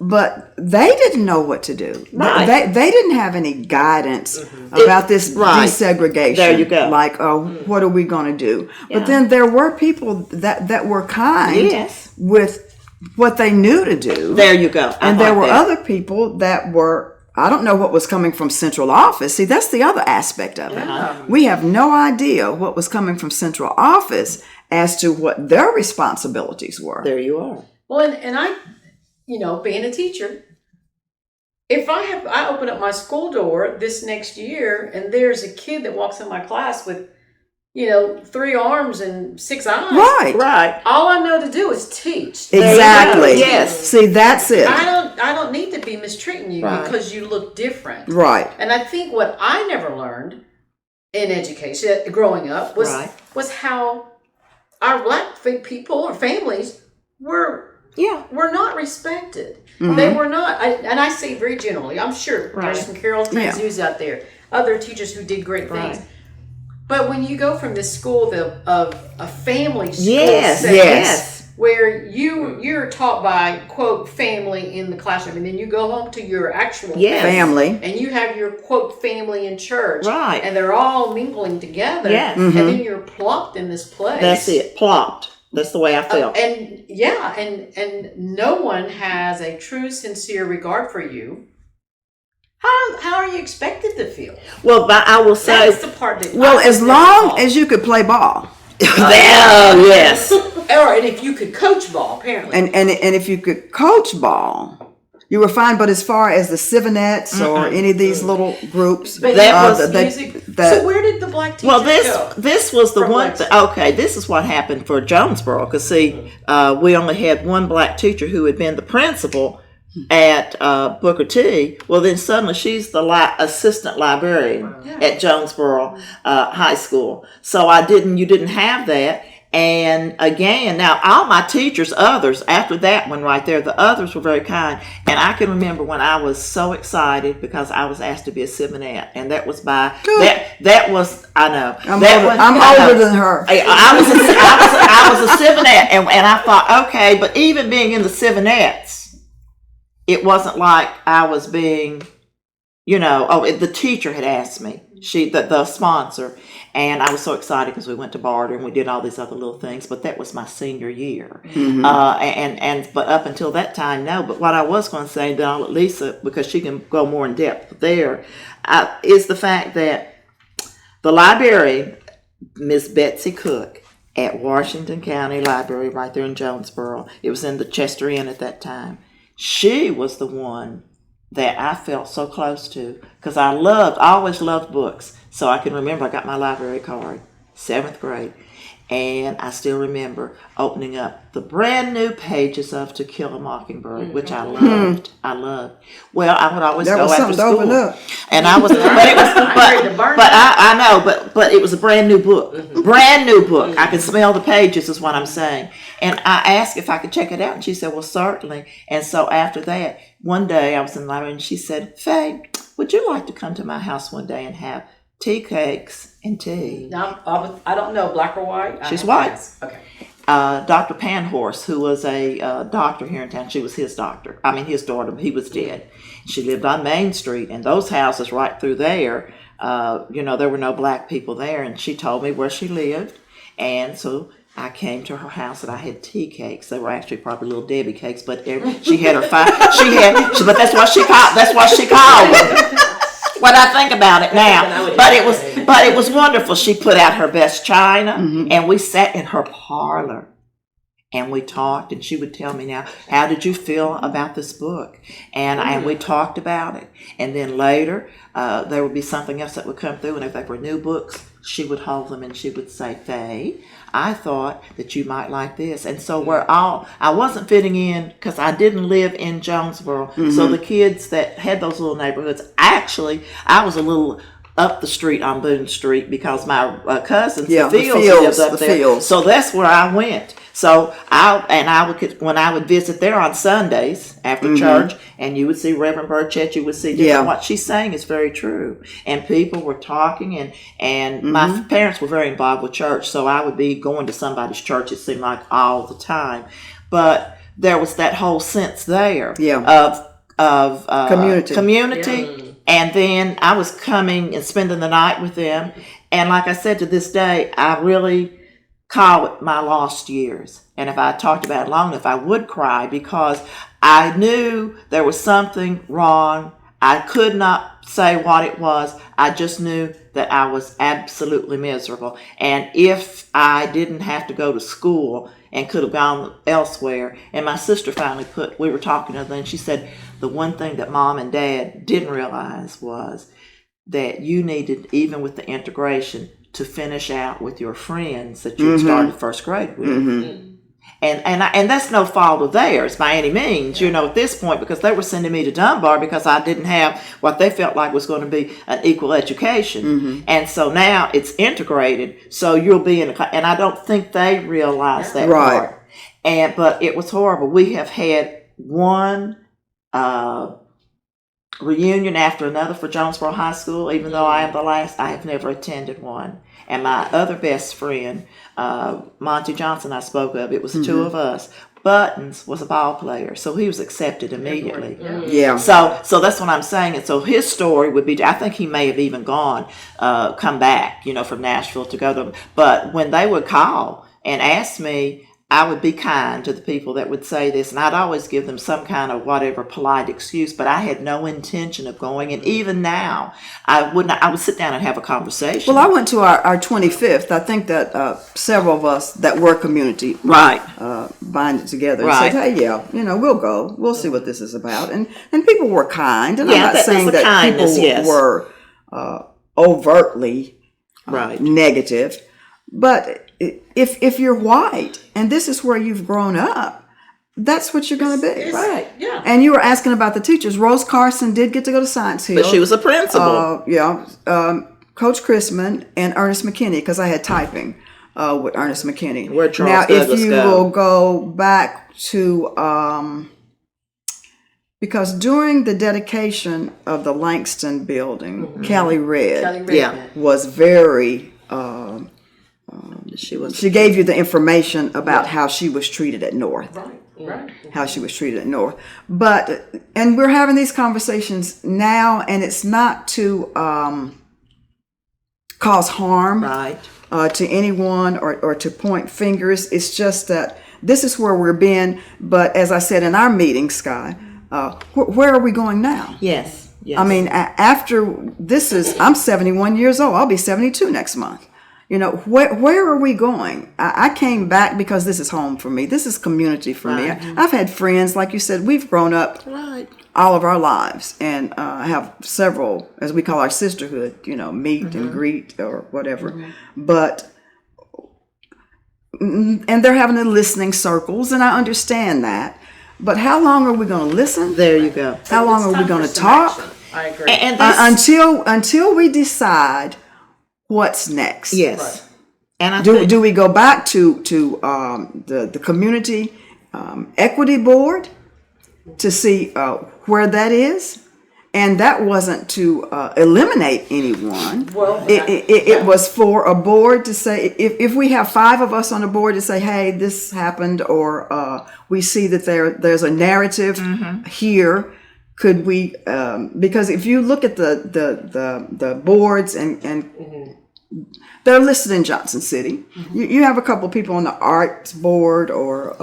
But they didn't know what to do. Right. They didn't have any guidance about this desegregation. There you go. Like, what are we going to do? Yeah. But then there were people that were kind with what they knew to do. There you go. And there were other people that were, I don't know what was coming from central office. See, that's the other aspect of it. We have no idea what was coming from central office as to what their responsibilities were. There you are. Well, and I, being a teacher, if I open up my school door this next year and there's a kid that walks in my class with, 3 arms and 6 eyes. Right. All I know to do is teach. Exactly. Yes. See, that's it. I don't need to be mistreating you because you look different. Right. And I think what I never learned in education growing up was how our black people or families were not respected. Mm-hmm. They were not, and I say very generally, I'm sure there's some Carol Tanzus out there, other teachers who did great things. But when you go from this school of a family school setting, where you're taught by, quote, family in the classroom, and then you go home to your actual family, and you have your, quote, family in church, right, and they're all mingling together, and then you're plopped in this place. That's it, plopped. That's the way I felt. And no one has a true, sincere regard for you. How are you expected to feel? Well, but I will say, that's the part that as long as you could play ball. Yes. And if you could coach ball, apparently. And if you could coach ball, you were fine. But as far as the Civinettes or any of these little groups, but that was music. So where did the black teachers go? This was the one. This is what happened for Jonesborough. Because see, we only had one black teacher who had been the principal at Booker T. Well, then suddenly she's the assistant librarian at Jonesborough High School. So you didn't have that. And again, now all my teachers, others, after that one right there, the others were very kind. And I can remember when I was so excited because I was asked to be a Civinette. And that was by, that was, I know. I'm older than her. I was a Civinette. And I thought, okay, but even being in the Civinettes, it wasn't like I was being, the teacher had asked me, the sponsor. And I was so excited because we went to barter and we did all these other little things. But that was my senior year. Mm-hmm. But up until that time, no. But what I was going to say, then I'll let Lisa, because she can go more in depth there, is the fact that the librarian, Miss Betsy Cook, at Washington County Library right there in Jonesborough, it was in the Chester Inn at that time, she was the one that I felt so close to because I always loved books. So I can remember I got my library card, 7th grade, and I still remember opening up the brand new pages of To Kill a Mockingbird, which I loved. I loved. Well, I would always go after school, and I was, I know, but it was a brand new book, brand new book. I could smell the pages, is what I'm saying. And I asked if I could check it out, and she said, "Well, certainly." And so after that, one day I was in the library, and she said, "Faye, would you like to come to my house one day and have tea cakes and tea?" Now, I don't know, black or white? She's white. Okay. Dr. Panhorse, who was a doctor here in town. She was his doctor. I mean, his daughter. He was dead. She lived on Main Street, and those houses right through there, there were no black people there. And she told me where she lived, and so I came to her house and I had tea cakes. They were actually probably little Debbie cakes, but she had her but that's what she called them. When I think about it now, but it was wonderful. She put out her best china, and we sat in her parlor, and we talked. And she would tell me now, how did you feel about this book? And we talked about it. And then later, there would be something else that would come through, and if they were new books, she would hold them and she would say, Faye, I thought that you might like this. And so I wasn't fitting in because I didn't live in Jonesborough. So the kids that had those little neighborhoods, I was a little up the street on Boone Street because my cousins, the Fields lived up there. So that's where I went. So when I would visit there on Sundays after church, and you would see Reverend Burchett, you would see what she's saying is very true. And people were talking, and my parents were very involved with church, so I would be going to somebody's church, it seemed like, all the time. But there was that whole sense there of community. And then I was coming and spending the night with them. And like I said, to this day, I really call it my lost years. And if I talked about it long enough, I would cry because I knew there was something wrong. I could not say what it was. I just knew that I was absolutely miserable. And if I didn't have to go to school and could have gone elsewhere, and my sister finally we were talking to her, and she said, the one thing that Mom and Dad didn't realize was that you needed, even with the integration, to finish out with your friends that you had started first grade with. And that's no fault of theirs by any means, at this point, because they were sending me to Dunbar because I didn't have what they felt like was going to be an equal education. And so now it's integrated, so you'll be in and I don't think they realize that part. But it was horrible. We have had one reunion after another for Jonesborough High School. Even though I am the last, I have never attended one. And my other best friend, Monty Johnson, I spoke of, it was the two of us. Buttons was a ball player, so he was accepted immediately. So that's what I'm saying. And so his story would be, I think he may have even come back, from Nashville to go to, but when they would call and ask me, I would be kind to the people that would say this, and I'd always give them some kind of whatever polite excuse, but I had no intention of going. And even now, I would sit down and have a conversation. Well, I went to our 25th. I think that several of us that were community binded together and said, hey, we'll go. We'll see what this is about. And people were kind. And I'm not saying that kindness, people were overtly negative. But if you're white and this is where you've grown up, that's what you're going to be. Right. Yeah. And you were asking about the teachers. Rose Carson did get to go to Science Hill. But she was a principal. Coach Chrisman and Ernest McKinney, because I had typing with Ernest McKinney. Where Charles now, Douglas if you will go back to, because during the dedication of the Langston building, Callie Red was very... She gave you the information about how she was treated at North. Right. How she was treated at North. And we're having these conversations now, and it's not to cause harm to anyone or to point fingers. It's just that this is where we're being, but as I said in our meeting, Sky, where are we going now? Yes. I mean, after this I'm 71 years old. I'll be 72 next month. Where are we going? I came back because this is home for me. This is community for me. I've had friends, like you said, we've grown up all of our lives and have several, as we call our sisterhood, meet and greet or whatever. But, and they're having the listening circles, and I understand that. But how long are we going to listen? There you go. How long are we going to talk? Action. I agree. And until we decide what's next. Yes. And do we go back to the community equity board to see where that is? And that wasn't to eliminate anyone. Well, It was for a board to say, if we have 5 of us on the board to say, hey, this happened, or we see that there's a narrative here, could we, because if you look at the boards and they're listed in Johnson City. You have a couple people on the arts board or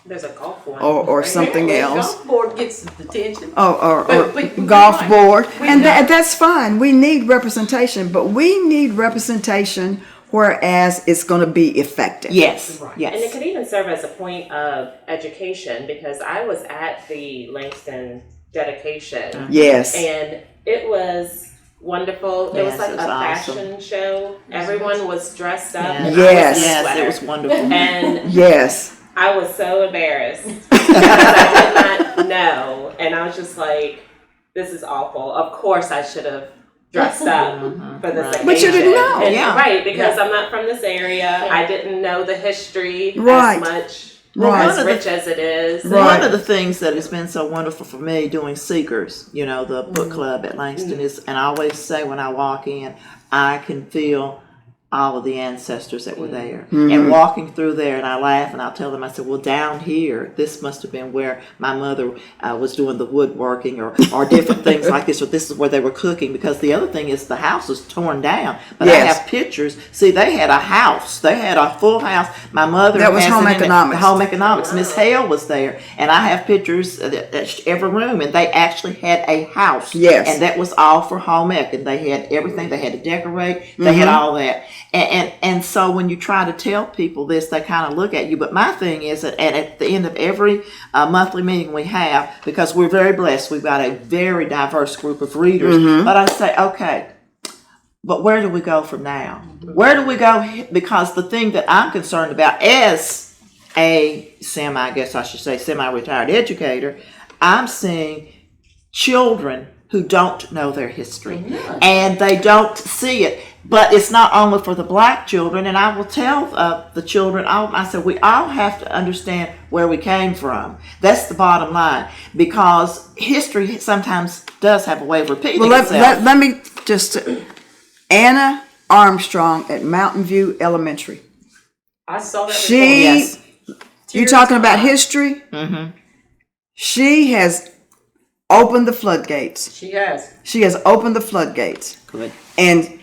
There's a golf one. or something else. Golf board gets attention. Or But golf right. board. And that's fine. We need representation, but we need representation whereas it's going to be effective. Yes, Right. yes. And it could even serve as a point of education because I was at the Langston dedication. Yes. And it was wonderful. It was Yes, like it a was awesome. fashion show. Everyone was dressed up. Yes. And Yes. I was in a Yes, it sweater. was wonderful. And Yes. I was so embarrassed because I did not know. And I was just like, this is awful. Of course I should have dressed up for this occasion. But you didn't know. And, Yeah. Right, because I'm not from this area. I didn't know the history Right. as much, Right. as rich as it is. Right. One of the things that has been so wonderful for me doing Seekers, the book club at Langston is, and I always say when I walk in, I can feel all of the ancestors that were there. And walking through there, and I laugh and I'll tell them, I said, well, down here, this must have been where my mother was doing the woodworking or different things like this, or this is where they were cooking, because the other thing is the house was torn down. But Yes. I have pictures. See, they had a house. They had a full house. My mother That was has home it in it. economics. Home economics. Miss Hale was there. And I have pictures at every room, and they actually had a house. Yes. And that was all for home ec, and they had everything. They had to decorate. They had all that. And so when you try to tell people this, they kind of look at you. But my thing is that at the end of every monthly meeting we have, because we're very blessed, we've got a very diverse group of readers. But I say, okay, but where do we go from now? Where do we go? Because the thing that I'm concerned about as a semi-retired educator, I'm seeing children who don't know their history and they don't see it. But it's not only for the black children, and I will tell the children, I said, we all have to understand where we came from. That's the bottom line, because history sometimes does have a way of repeating itself. Let me just, Anna Armstrong at Mountain View Elementary. I saw that. Yes. You talking about history? She has opened the floodgates. She has. She has opened the floodgates. Good. And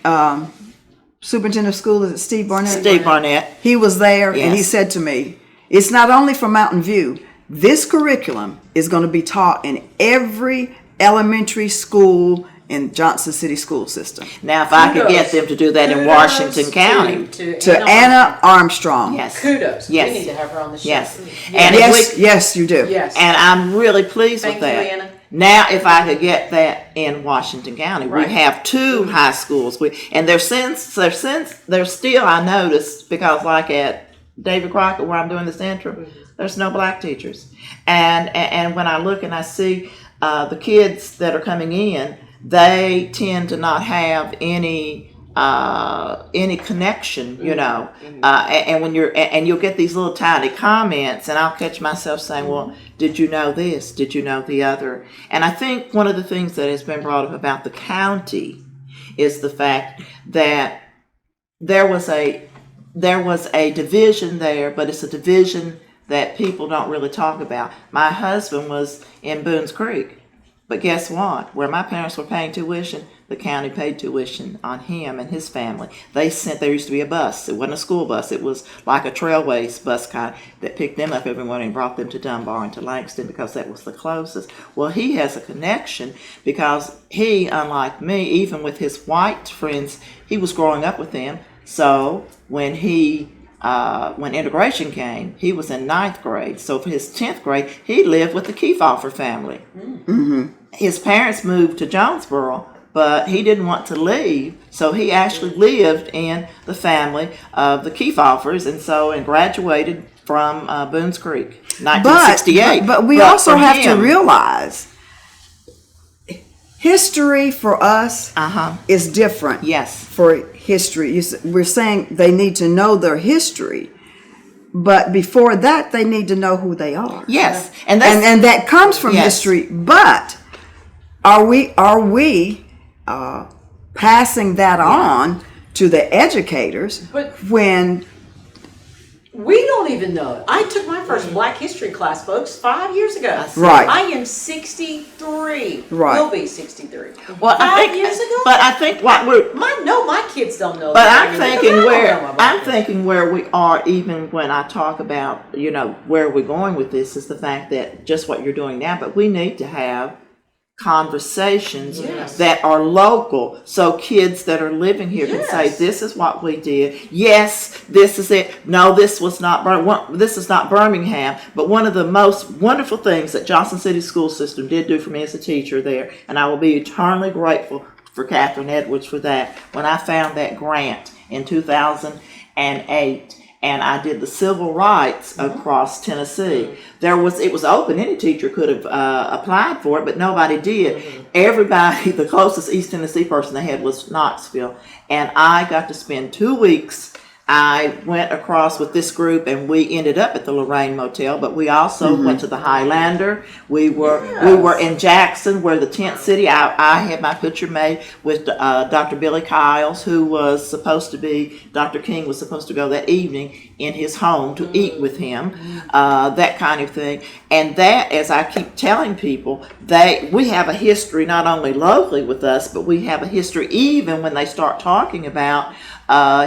Superintendent of School, is it Steve Barnett? Steve Barnett. He was there and he Yes. said to me, it's not only for Mountain View. This curriculum is going to be taught in every elementary school in Johnson City school system. Now, if I could get them to do that in Washington County. To Anna Armstrong. Yes. Kudos. Yes. We need to have her on the show. Yes. Yeah. And if Yes, we, yes, you do. Yes. and I'm really pleased Thank with you, that. Anna. Now, if I could get that in Washington County, Right. we have 2 high schools. And they're still, I noticed, because like at David Crockett, where I'm doing this interim, there's no black teachers. And when I look and I see the kids that are coming in, they tend to not have any connection, and when you'll get these little tiny comments, and I'll catch myself saying, well, did you know this? Did you know the other? And I think one of the things that has been brought up about the county is the fact that there was a division there, but it's a division that people don't really talk about. My husband was in Boones Creek. But guess what? Where my parents were paying tuition, the county paid tuition on him and his family. There used to be a bus. It wasn't a school bus. It was like a Trailways bus kind that picked them up every morning and brought them to Dunbar and to Langston because that was the closest. Well, he has a connection because he, unlike me, even with his white friends, he was growing up with them. So when integration came, he was in 9th grade. So for his 10th grade, he lived with the Kefauver family. His parents moved to Jonesborough, but he didn't want to leave, so he actually lived in the family of the Kefauvers, and graduated from Boones Creek, 1968. But we also have to realize history for us is different. Yes. For history, we're saying they need to know their history, but before that, they need to know who they are. Yes, and that comes from Yes. history. But are we passing that on to the educators But- when We don't even know. I took my first Black History class, folks, 5 years ago. Right. I am 63. Right. Will be 63. Well, 5 years ago. But I think what we're My kids don't know. But that. I'm I thinking don't where know about I'm this. thinking where we are, even when I talk about where we're going with this, is the fact that just what you're doing now. But we need to have conversations Yes. that are local, so kids that are living here can say, Yes. "This is what we did. Yes, this is it. No, this was not. This is not Birmingham." But one of the most wonderful things that Johnson City School System did do for me as a teacher there, and I will be eternally grateful for Catherine Edwards for that. When I found that grant in 2008, and I did the civil rights across Tennessee. It was open. Any teacher could have applied for it, but nobody did. Everybody, the closest East Tennessee person they had was Knoxville. And I got to spend 2 weeks. I went across with this group, and we ended up at the Lorraine Motel, but we also went to the Highlander. We were in Jackson, where the tent city. I had my picture made with Dr. Billy Kyles, who was supposed to be, Dr. King was supposed to go that evening in his home to eat with him, that kind of thing. And that, as I keep telling people, we have a history not only locally with us, but we have a history even when they start talking about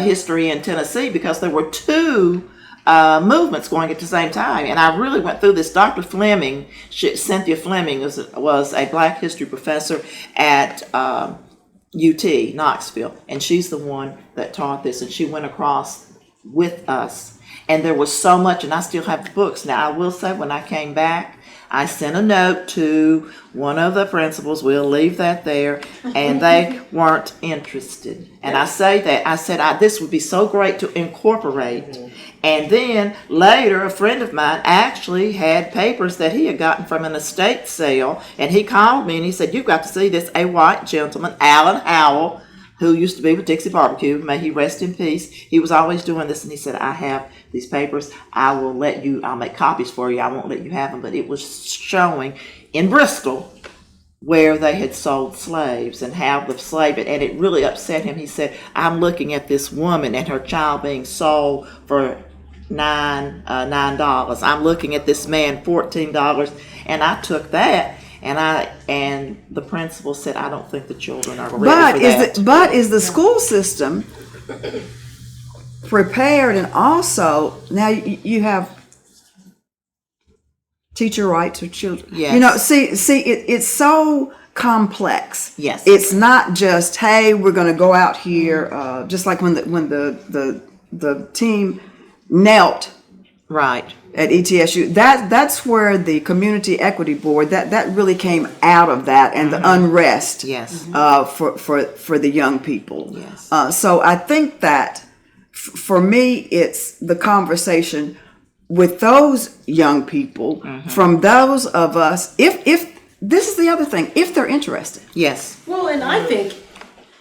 history in Tennessee, because there were two movements going at the same time. And I really went through this. Dr. Fleming, Cynthia Fleming, was a Black history professor at UT, Knoxville. And she's the one that taught this. And she went across with us. And there was so much, and I still have the books. Now, I will say, when I came back, I sent a note to one of the principals. We'll leave that there. And they weren't interested. And I say that. I said, this would be so great to incorporate. And then later, a friend of mine actually had papers that he had gotten from an estate sale. And he called me and he said, "You've got to see this." A white gentleman, Alan Howell, who used to be with Dixie Barbecue, may he rest in peace. He was always doing this, and he said, "I have these papers. I'll make copies for you. I won't let you have them." But it was showing in Bristol where they had sold slaves and how the slave, and it really upset him. He said, "I'm looking at this woman and her child being sold for $9. I'm looking at this man, $14. And I took that. And the principal said, "I don't think the children are ready for that." Is the school system prepared? And also, now you have teacher rights of children. Yes. It's so complex. Yes. It's not just, hey, we're going to go out here, just like when the team knelt. Right. At ETSU, that's where the Community Equity Board that really came out of that, and the unrest. Yes. For the young people. Yes. So I think that for me, it's the conversation with those young people, from those of us. If this is the other thing, if they're interested. Yes. Well, and I think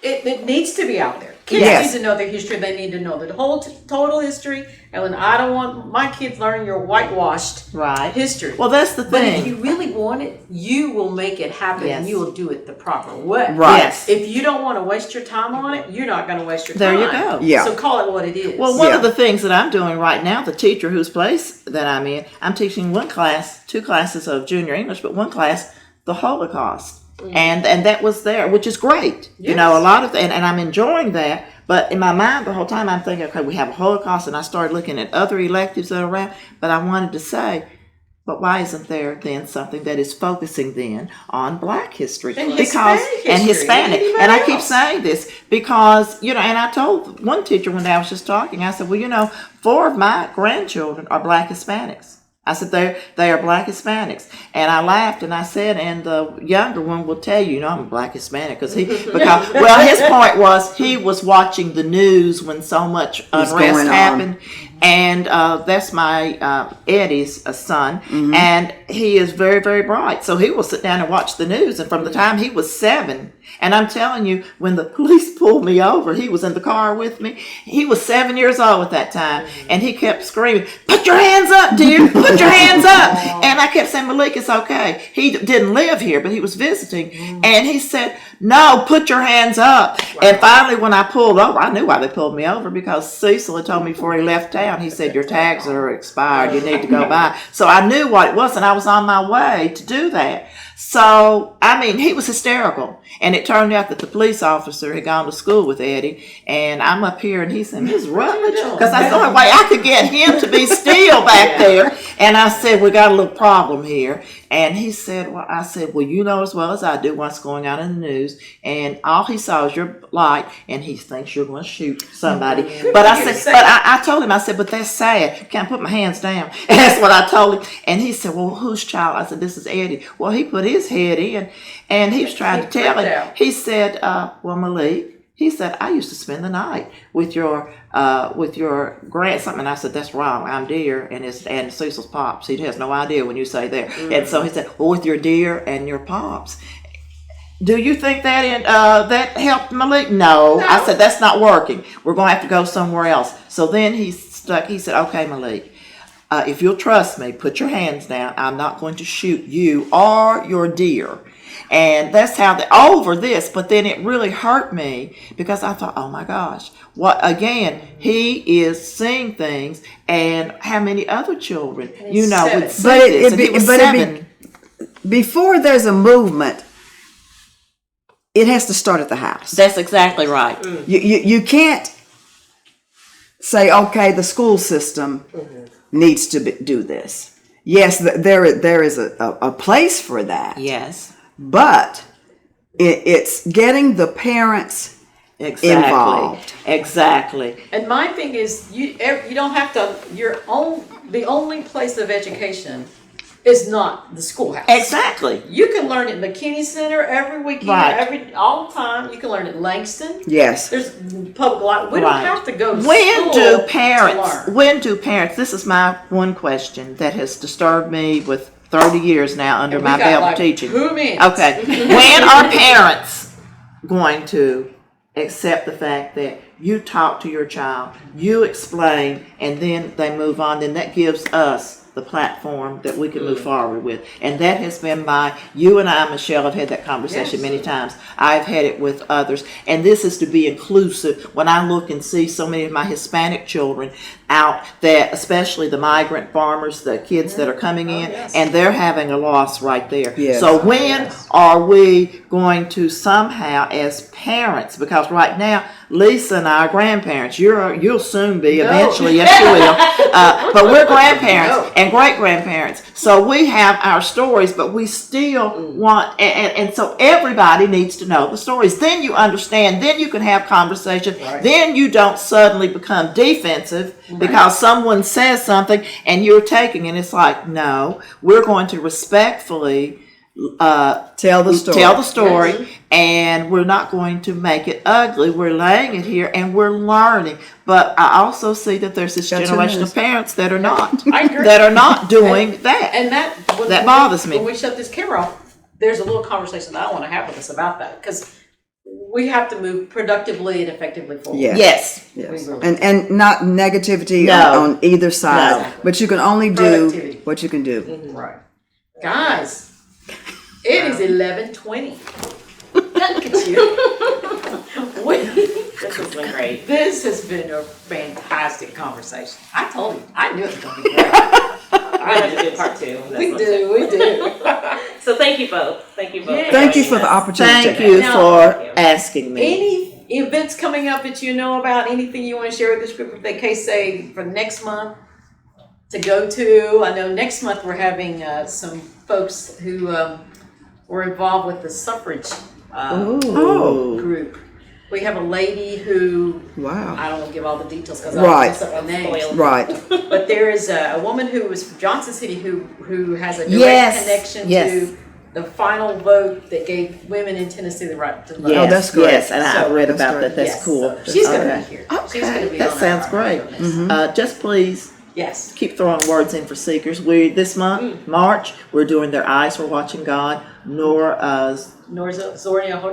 it needs to be out there. Kids Yes. need to know their history. They need to know the whole total history. And when I don't want my kids learning your whitewashed history. Well, that's the But if thing. you really want it, you will make it happen, and Yes. you will do it the proper way. Right. Yes. If you don't want to waste your time on it, you're not going to waste your There time. you go. Yeah. So call it what it is. Well, one Yeah. of the things that I'm doing right now, the teacher whose place that I'm in, I'm teaching two classes of junior English, but one class, the Holocaust. And that was there, which is great. Yes. A lot of, and I'm enjoying that. But in my mind, the whole time I'm thinking, okay, we have a Holocaust, and I started looking at other electives that are around. But I wanted to say, but why isn't there then something that is focusing then on Black history? And Hispanic history. Hispanic. Anybody And I keep else. saying this because, and I told one teacher one day I was just talking, I said, well, 4 of my grandchildren are Black Hispanics. I said, they are Black Hispanics. And I laughed and I said, and the younger one will tell you, I'm a Black Hispanic because his point was he was watching the news when so much unrest happened. And that's my Eddie's son, and he is very, very bright. So he will sit down and watch the news. And from the time he was 7, and I'm telling you, when the police pulled me over, he was in the car with me. He was 7 years old at that time, and he kept screaming, "Put your hands up, dear! Put your hands up!" And I kept saying, "Malik, it's okay." He didn't live here, but he was visiting, and he said, "No, put your hands up." And finally, when I pulled over, I knew why they pulled me over, because Cecil had told me before he left town. He said, "Your tags are expired. You need to go by." So I knew what it was, and I was on my way to do that. So, I mean, he was hysterical. And it turned out that the police officer had gone to school with Eddie. And I'm up here, and he said, "Ms. Rutledge?" Because that's the only way I could get him to be still back there. And I said, "We got a little problem here." And he said, "Well," I said, "Well, you know as well as I do what's going on in the news. And all he saw is your light, and he thinks you're going to shoot somebody." But I said, I told him, I said, "But that's sad. Can't put my hands down." And that's what I told him. And he said, "Well, whose child?" I said, "This is Eddie." Well, he put his head in, and he was trying to tell him. He said, "Well, Malik," he said, "I used to spend the night with your grandson." And I said, "That's wrong. I'm dear, and Cecil's pops. He has no idea when you say there." And so he said, "Well, with your dear and your pops." Do you think that helped Malik? No. I said, "That's not working. We're going to have to go somewhere else." So then he stuck. He said, "Okay, Malik, if you'll trust me, put your hands down. I'm not going to shoot you or your deer." And that's how over this, but then it really hurt me, because I thought, oh my gosh, what again? He is seeing things, and how many other children, would see this? And he was 7. Before there's a movement, it has to start at the house. That's exactly right. You can't say, okay, the school system needs to do this. Yes, there is a place for that. Yes. But it's getting the parents involved. Exactly. And my thing is, you don't have to. The only place of education is not the schoolhouse. Exactly. You can learn at McKinney Center every weekend, all the time. You can learn at Langston. Yes. There's public library. We don't have to go to When school do parents, this is my one question that has disturbed me with 30 years now under my belt of teaching. 2 minutes. Okay. When are parents going to accept the fact that you talk to your child, you explain, and then they move on? Then that gives us the platform that we can move forward with. And that has been you and I, Michelle, have had that conversation many times. I've had it with others. And this is to be inclusive. When I look and see so many of my Hispanic children out, that especially the migrant farmers, the kids that are coming in, and they're having a loss right there. Yes. So when are we going to somehow, as parents, because right now, Lisa and I are grandparents. You'll soon be eventually, yes you will. But we're grandparents and great-grandparents. So we have our stories, but we still want, and so everybody needs to know the stories. Then you understand, then you can have conversation. Right. Then you don't suddenly become defensive because someone says something and you're taking it. It's like, no, we're going to respectfully tell the story, and we're not going to make it ugly. We're laying it here and we're learning. But I also see that there's this generation of parents that are not doing that. And that bothers me. When we shut this camera off, there's a little conversation that I want to have with us about that, because we have to move productively and effectively forward. Yes. And not negativity on either side, but you can only do what you can do. Mm-hmm. Right. Guys, it is 11:20. Look at you. This has been great. This has been a fantastic conversation. I told you. I knew it was going to be great. I have to do part 2. We do. So thank you both. Thank you both. Yeah. Thank you for the opportunity. Thank you for asking me. Any events coming up that you know about? Anything you want to share with this group? If they case say for next month to go to? I know next month we're having some folks who were involved with the suffrage group. We have a lady who, I don't want to give all the details because I don't mess up her name. Right. But there is a woman who was from Johnson City who has a direct connection to the final vote that gave women in Tennessee the right to vote. Yes, that's great. Yes, and I So- read That's about great. that. That's Yes, cool. so she's going to Okay. be here. She's going to Okay, be that on sounds our great. show. Just please Yes. keep throwing words in for seekers. We this month, March, we're doing Their Eyes Were Watching God. Zoria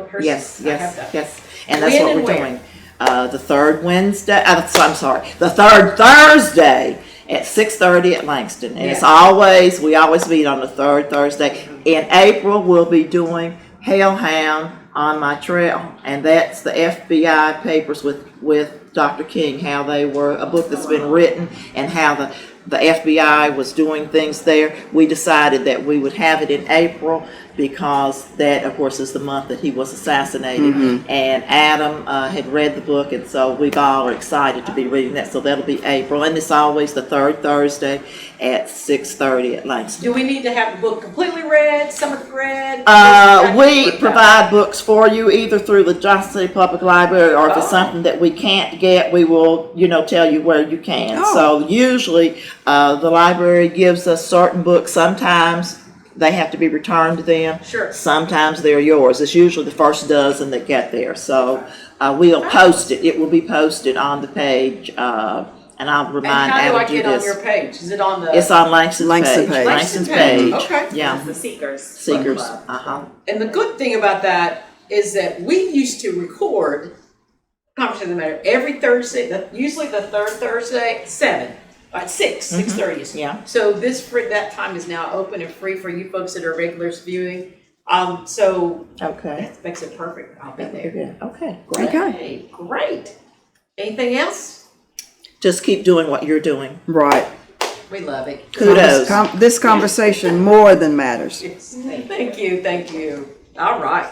Hershey. Yes, I have yes, that. yes, and that's When what and we're where? doing. The third Wednesday. I'm sorry, the third Thursday at 6:30 at Langston, and it's Yeah. we always meet on the third Thursday. In April, we'll be doing Hellhound on My Trail, and that's the FBI papers with Dr. King, how they were a book that's been written, and how the FBI was doing things there. We decided that we would have it in April because that, of course, is the month that he was assassinated. And Adam had read the book, and so we all are excited to be reading that. So that'll be April, and it's always the third Thursday at 6:30 at Langston. Do we need to have the book completely read, some of it read? We provide books for you either through the Johnson City Public Library, or if it's something that we can't get, we will, tell you where you can. Oh. So usually, the library gives us certain books. Sometimes they have to be returned to them. Sure. Sometimes they're yours. It's usually the first dozen that get there. So we'll post it. It will be posted on the page, and I'll And remind how do I Adam to do get on this. your page? Is it on the? It's on Langston's Langston page. page. Langston's Langston page. page. Okay. Yeah. It's the Seekers. Seekers. Club. And the good thing about that is that we used to record Conversation Matter every Thursday, usually the third Thursday at 7, at 6:30. Yeah. So that time is now open and free for you folks that are regulars viewing. So Okay. that makes it perfect. I'll be there. Yeah. Okay. Great. Okay. Hey, great. Anything else? Just keep doing what you're doing. Right. We love it. Kudos. This conversation more than matters. Thank you. All right.